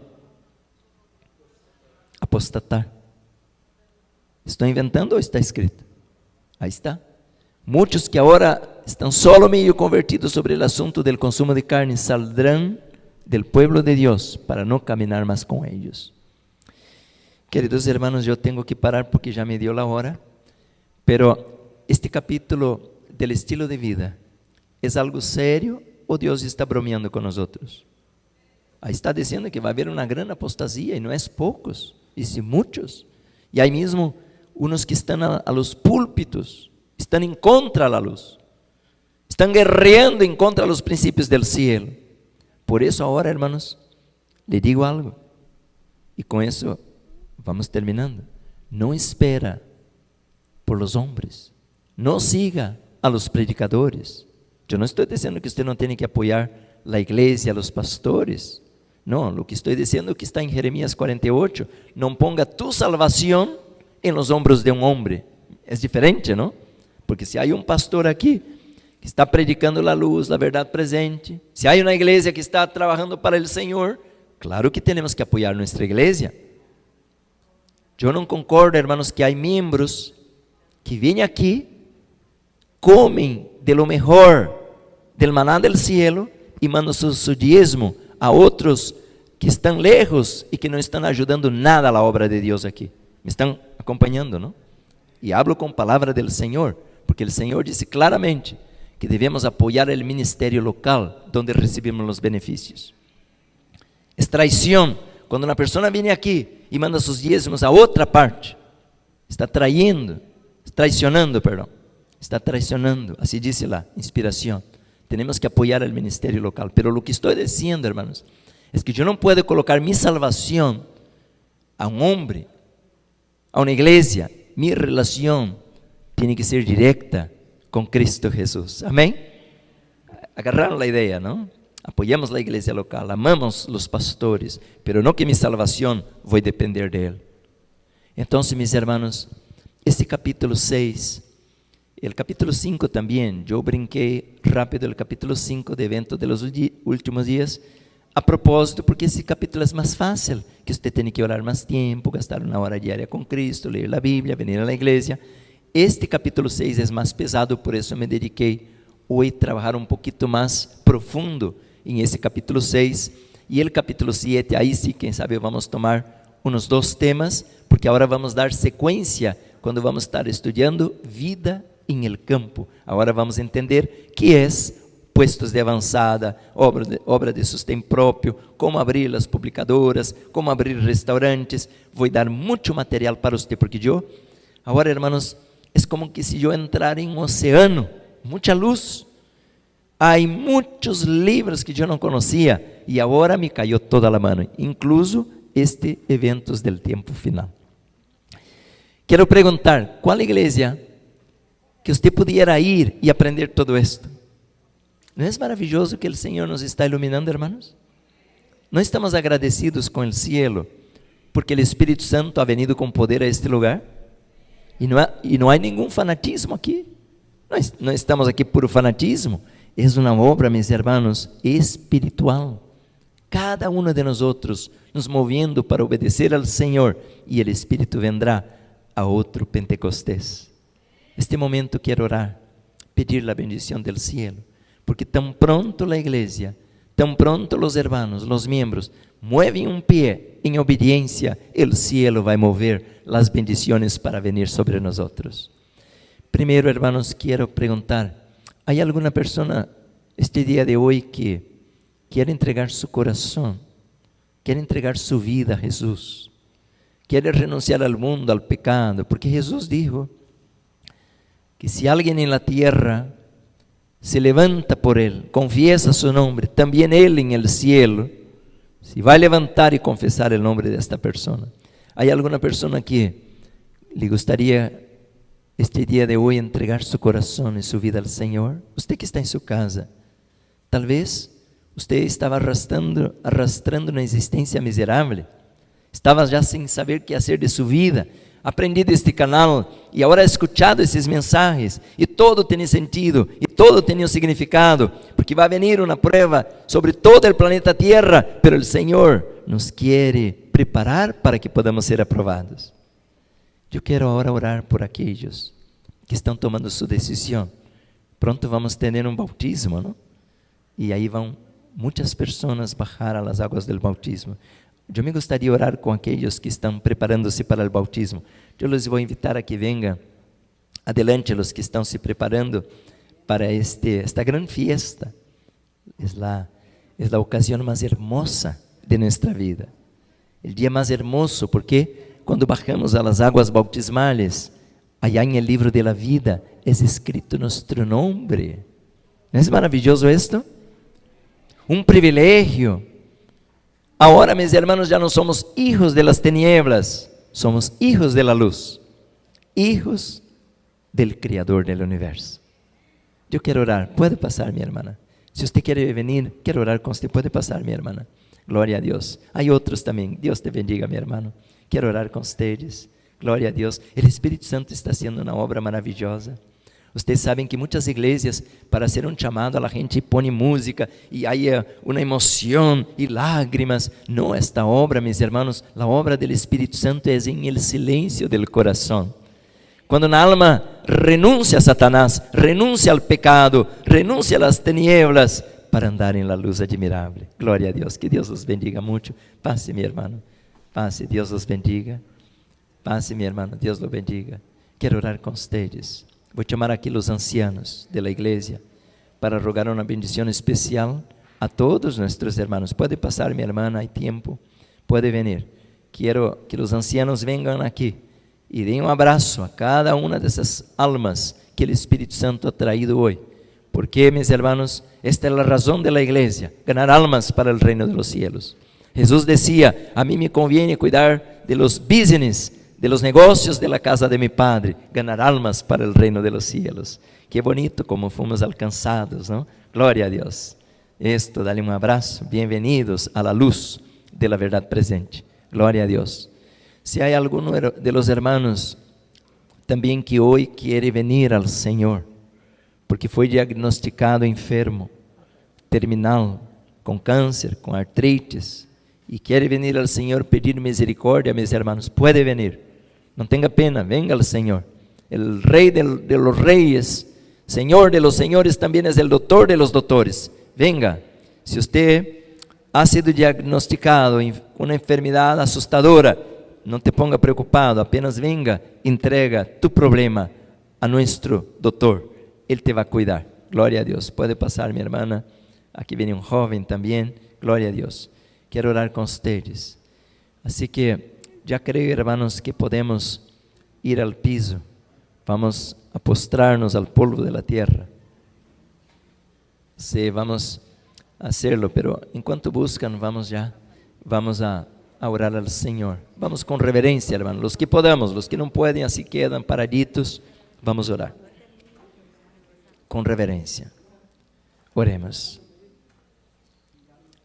Apostatar. ¿Estoy inventando o está escrito? Ahí está. Muchos que ahora están solo medio convertidos sobre el asunto del consumo de carne saldrán del pueblo de Dios para no caminar más con ellos. Queridos hermanos, yo tengo que parar porque ya me dio la hora, pero este capítulo del estilo de vida, ¿es algo serio o Dios está bromeando con nosotros? Ahí está diciendo que va a haber una gran apostasía, y no es pocos, dice muchos. Y hay mismo unos que están a los púlpitos, están en contra de la luz, están guerreando en contra de los principios del cielo. Por eso ahora, hermanos, le digo algo, y con eso vamos terminando. No espera por los hombres. No siga a los predicadores. Yo no estoy diciendo que usted no tiene que apoyar la iglesia, a los pastores. No, lo que estoy diciendo es que está en Jeremías 48. No ponga tu salvación en los hombros de un hombre. Es diferente, ¿no? Porque si hay un pastor aquí que está predicando la luz, la verdad presente, si hay una iglesia que está trabajando para el Señor, claro que tenemos que apoyar nuestra iglesia. Yo no concordo, hermanos, que hay miembros que vienen aquí, comen de lo mejor del maná del cielo y mandan su diezmo a otros que están lejos y que no están ayudando nada a la obra de Dios aquí. Me están acompañando, ¿no? Y hablo con palabra del Señor, porque el Señor dice claramente que debemos apoyar el ministerio local donde recibimos los beneficios. Es traición cuando una persona viene aquí y manda sus diezmos a otra parte. Está traicionando, así dice la inspiración. Tenemos que apoyar el ministerio local. Pero lo que estoy diciendo, hermanos, es que yo no puedo colocar mi salvación a un hombre, a una iglesia. Mi relación tiene que ser directa con Cristo Jesús. Amén. Agarraron la idea, ¿no? Apoyamos la iglesia local, amamos los pastores, pero no que mi salvación voy a depender de él. Entonces, mis hermanos, este capítulo 6, el capítulo 5 también, yo brinqué rápido el capítulo 5 de eventos de los últimos días, a propósito, porque ese capítulo es más fácil, que usted tiene que orar más tiempo, gastar una hora diaria con Cristo, leer la Biblia, venir a la iglesia. Este capítulo 6 es más pesado, por eso me dediqué hoy a trabajar un poquito más profundo en ese capítulo 6, y el capítulo 7, ahí sí, quien sabe, vamos a tomar unos 2 temas, porque ahora vamos a dar secuencia, cuando vamos a estar estudiando vida em el campo. Agora vamos entender que é puestos de avançada, obra de sustento próprio, como abrir as publicadoras, como abrir restaurantes. Vou dar muito material para você, porque eu, agora, hermanos, é como que se eu entrar em um oceano, muita luz. Há muitos livros que eu não conhecia e agora me caiu toda a mão, incluso eventos del tempo final. Quero perguntar, qual igreja que você pudiera ir e aprender todo esto? ¿No es maravilloso que el Señor nos está iluminando, hermanos? ¿No estamos agradecidos con el cielo porque el Espíritu Santo ha venido con poder a este lugar? Y no hay ningún fanatismo aquí. No estamos aquí por fanatismo. Es una obra, mis hermanos, espiritual. Cada uno de nosotros nos moviendo para obedecer al Señor y el Espíritu vendrá a otro Pentecostés. Este momento quiero orar, pedir la bendición del cielo. Porque tão pronto a igreja, tão pronto os hermanos, os membros, mueven um pé em obediência, o cielo vai mover as bendições para venir sobre nós. Primeiro, hermanos, quero perguntar, ¿há alguma pessoa este dia de hoje que quer entregar seu coração, quer entregar sua vida a Jesus, quer renunciar ao mundo, ao pecado? Porque Jesus dijo que se alguém na terra se levanta por Él, confiesa su nombre, también Él en el cielo se va a levantar y confesar el nombre de esta persona. ¿Hay alguna persona que le gustaría este día de hoy entregar su corazón y su vida al Señor? Usted que está en su casa, tal vez usted estaba arrastrando una existencia miserable, estaba ya sin saber qué hacer de su vida, aprendido este canal e agora escuchado esses mensagens e todo tem sentido e todo tem um significado, porque vai venir uma prova sobre todo o planeta Terra, pero o Senhor nos quer preparar para que podamos ser aprovados. Eu quero agora orar por aqueles que estão tomando sua decisão. Pronto vamos ter um bautismo, não? E aí vão muitas pessoas bajar às águas do bautismo. Eu me gostaria de orar com aqueles que estão preparando-se para o bautismo. Eu les vou invitar a que venham adelante, os que estão se preparando para esta grande fiesta. É a ocasião mais hermosa de nossa vida. O dia mais hermoso, porque quando bajamos a las águas bautismales, allá em el livro de la vida, é escrito nosso nome. Não é maravilhoso isto? Um privilégio. Agora, meus irmãos, já não somos hijos de las tinieblas, somos hijos de la luz, hijos del Criador del universo. Eu quero orar, pode passar, minha irmã. Se você quer venir, quero orar com você, pode passar, minha irmã. Glória a Deus. Há outros também, Deus te bendiga, meu irmão. Quero orar com vocês, glória a Deus. O Espírito Santo está fazendo uma obra maravilhosa. Vocês sabem que muitas igrejas, para ser um chamado, a gente põe música e aí uma emoção e lágrimas. Não, esta obra, meus irmãos, a obra do Espírito Santo é em el silêncio del coração. Quando a alma renuncia a Satanás, renuncia ao pecado, renuncia às tinieblas, para andar em la luz admirável. Glória a Deus, que Deus os bendiga muito. Passe, meu irmão, passe, Deus os bendiga. Passe, meu irmão, Deus os bendiga. Quero orar com vocês. Vou chamar aqui os ancianos da igreja para rogar uma bendição especial a todos nossos irmãos. Pode passar, minha irmã, há tempo, pode vir. Quero que os ancianos venham aqui e deem um abraço a cada uma dessas almas que o Espírito Santo ha traído hoje. Porque, meus irmãos, esta é a razão da igreja, ganhar almas para o reino dos cielos. Jesus dizia: a mim me conviene cuidar de los business, de los negocios de la casa de mi Padre, ganar almas para el reino de los cielos. Qué bonito como fomos alcanzados, ¿no? Gloria a Dios. Esto, dale un abrazo. Bienvenidos a la luz de la verdad presente. Gloria a Dios. Si hay alguno de los hermanos también que hoy quiere venir al Señor, porque fue diagnosticado enfermo, terminal, con cáncer, con artritis, y quiere venir al Señor pedir misericordia, mis hermanos, puede venir. No tenga pena, venga al Señor. El Rey de los reyes, Señor de los señores, también es el doctor de los doctores. Venga. Si usted ha sido diagnosticado con una enfermedad asustadora, no te ponga preocupado, apenas venga, entrega tu problema a nuestro doctor. Él te va a cuidar. Gloria a Dios. Puede pasar, mi hermana. Aquí viene un joven también. Gloria a Dios. Quiero orar con ustedes. Así que ya creo, hermanos, que podemos ir al piso. Vamos a postrarnos al polvo de la tierra. Sí, vamos a hacerlo, pero en cuanto buscan, vamos a orar al Señor. Vamos con reverencia, hermanos. Los que podamos, los que no pueden, así quedan paraditos. Vamos a orar con reverencia. Oremos.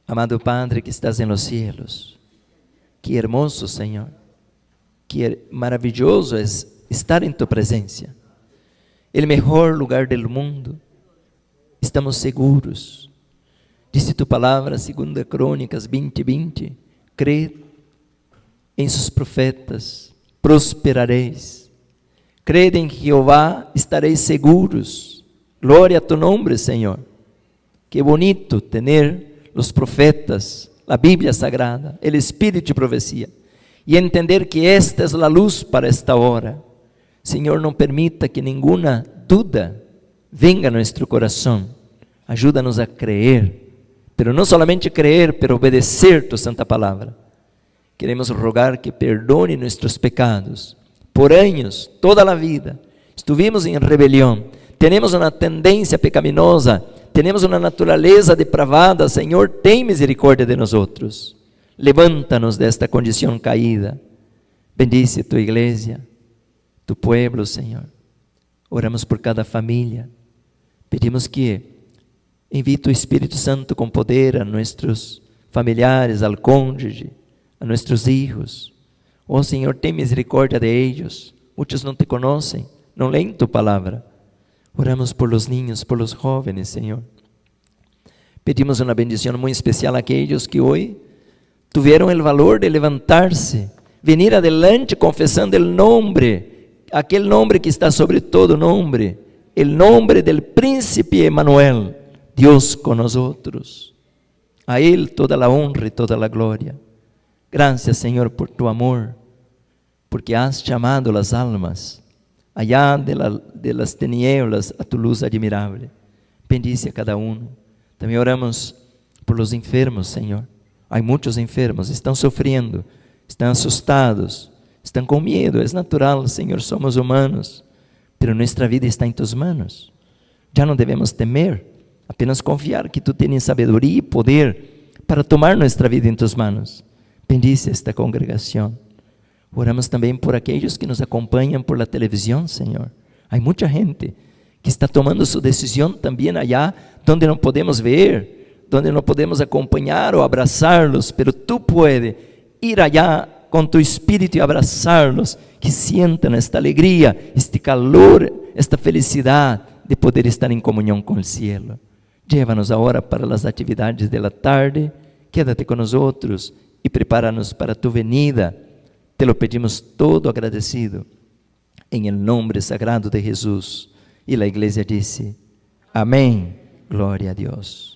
Amado Padre que estás en los cielos, qué hermoso, Señor, qué maravilloso es estar en tu presencia, el mejor lugar del mundo. Estamos seguros. Dice tu palabra, 2 Crónicas 20:20, cred en sus profetas, prosperaréis. Cred en Jehová, estaréis seguros. Gloria a tu nombre, Señor. Qué bonito tener los profetas, la Biblia Sagrada, el Espíritu de profecía, y entender que esta es la luz para esta hora. Señor, no permita que ninguna duda venga a nuestro corazón. Ayúdanos a creer, pero no solamente creer, pero obedecer tu santa palabra. Queremos rogar que perdone nuestros pecados. Por años, toda la vida, estuvimos en rebelión, tenemos una tendencia pecaminosa, tenemos una naturaleza depravada. Señor, ten misericordia de nosotros. Levántanos de esta condición caída. Bendice tu iglesia, tu pueblo, Señor. Oramos por cada familia. Pedimos que envíe tu Espíritu Santo con poder a nuestros familiares, al cónyuge, a nuestros hijos. Oh Señor, ten misericordia de ellos. Muchos no te conocen, no leen tu palabra. Oramos por los niños, por los jóvenes, Señor. Pedimos una bendición muy especial a aquellos que hoy tuvieron el valor de levantarse, venir adelante confesando el nombre, aquel nombre que está sobre todo nombre, el nombre del príncipe Emmanuel, Dios con nosotros. A Él toda la honra y toda la gloria. Gracias, Señor, por tu amor, porque has llamado las almas allá de las tinieblas a tu luz admirable. Bendice a cada uno. También oramos por los enfermos, Señor. Hay muchos enfermos, están sufriendo, están asustados, están con miedo. Es natural, Señor, somos humanos, pero nuestra vida está en tus manos. Ya no debemos temer, apenas confiar que tú tienes sabiduría y poder para tomar nuestra vida en tus manos. Bendice esta congregación. Oramos también por aquellos que nos acompañan por la televisión, Señor. Hay mucha gente que está tomando su decisión también allá donde no podemos ver, donde no podemos acompañar o abrazarlos, pero tú puedes ir allá con tu espíritu y abrazarlos, que sientan esta alegría, este calor, esta felicidad de poder estar en comunión con el cielo. Llévanos ahora para las actividades de la tarde, quédate con nosotros y prepáranos para tu venida. Te lo pedimos todo agradecido, en el nombre sagrado de Jesús. Y la iglesia dice, amén, gloria a Dios.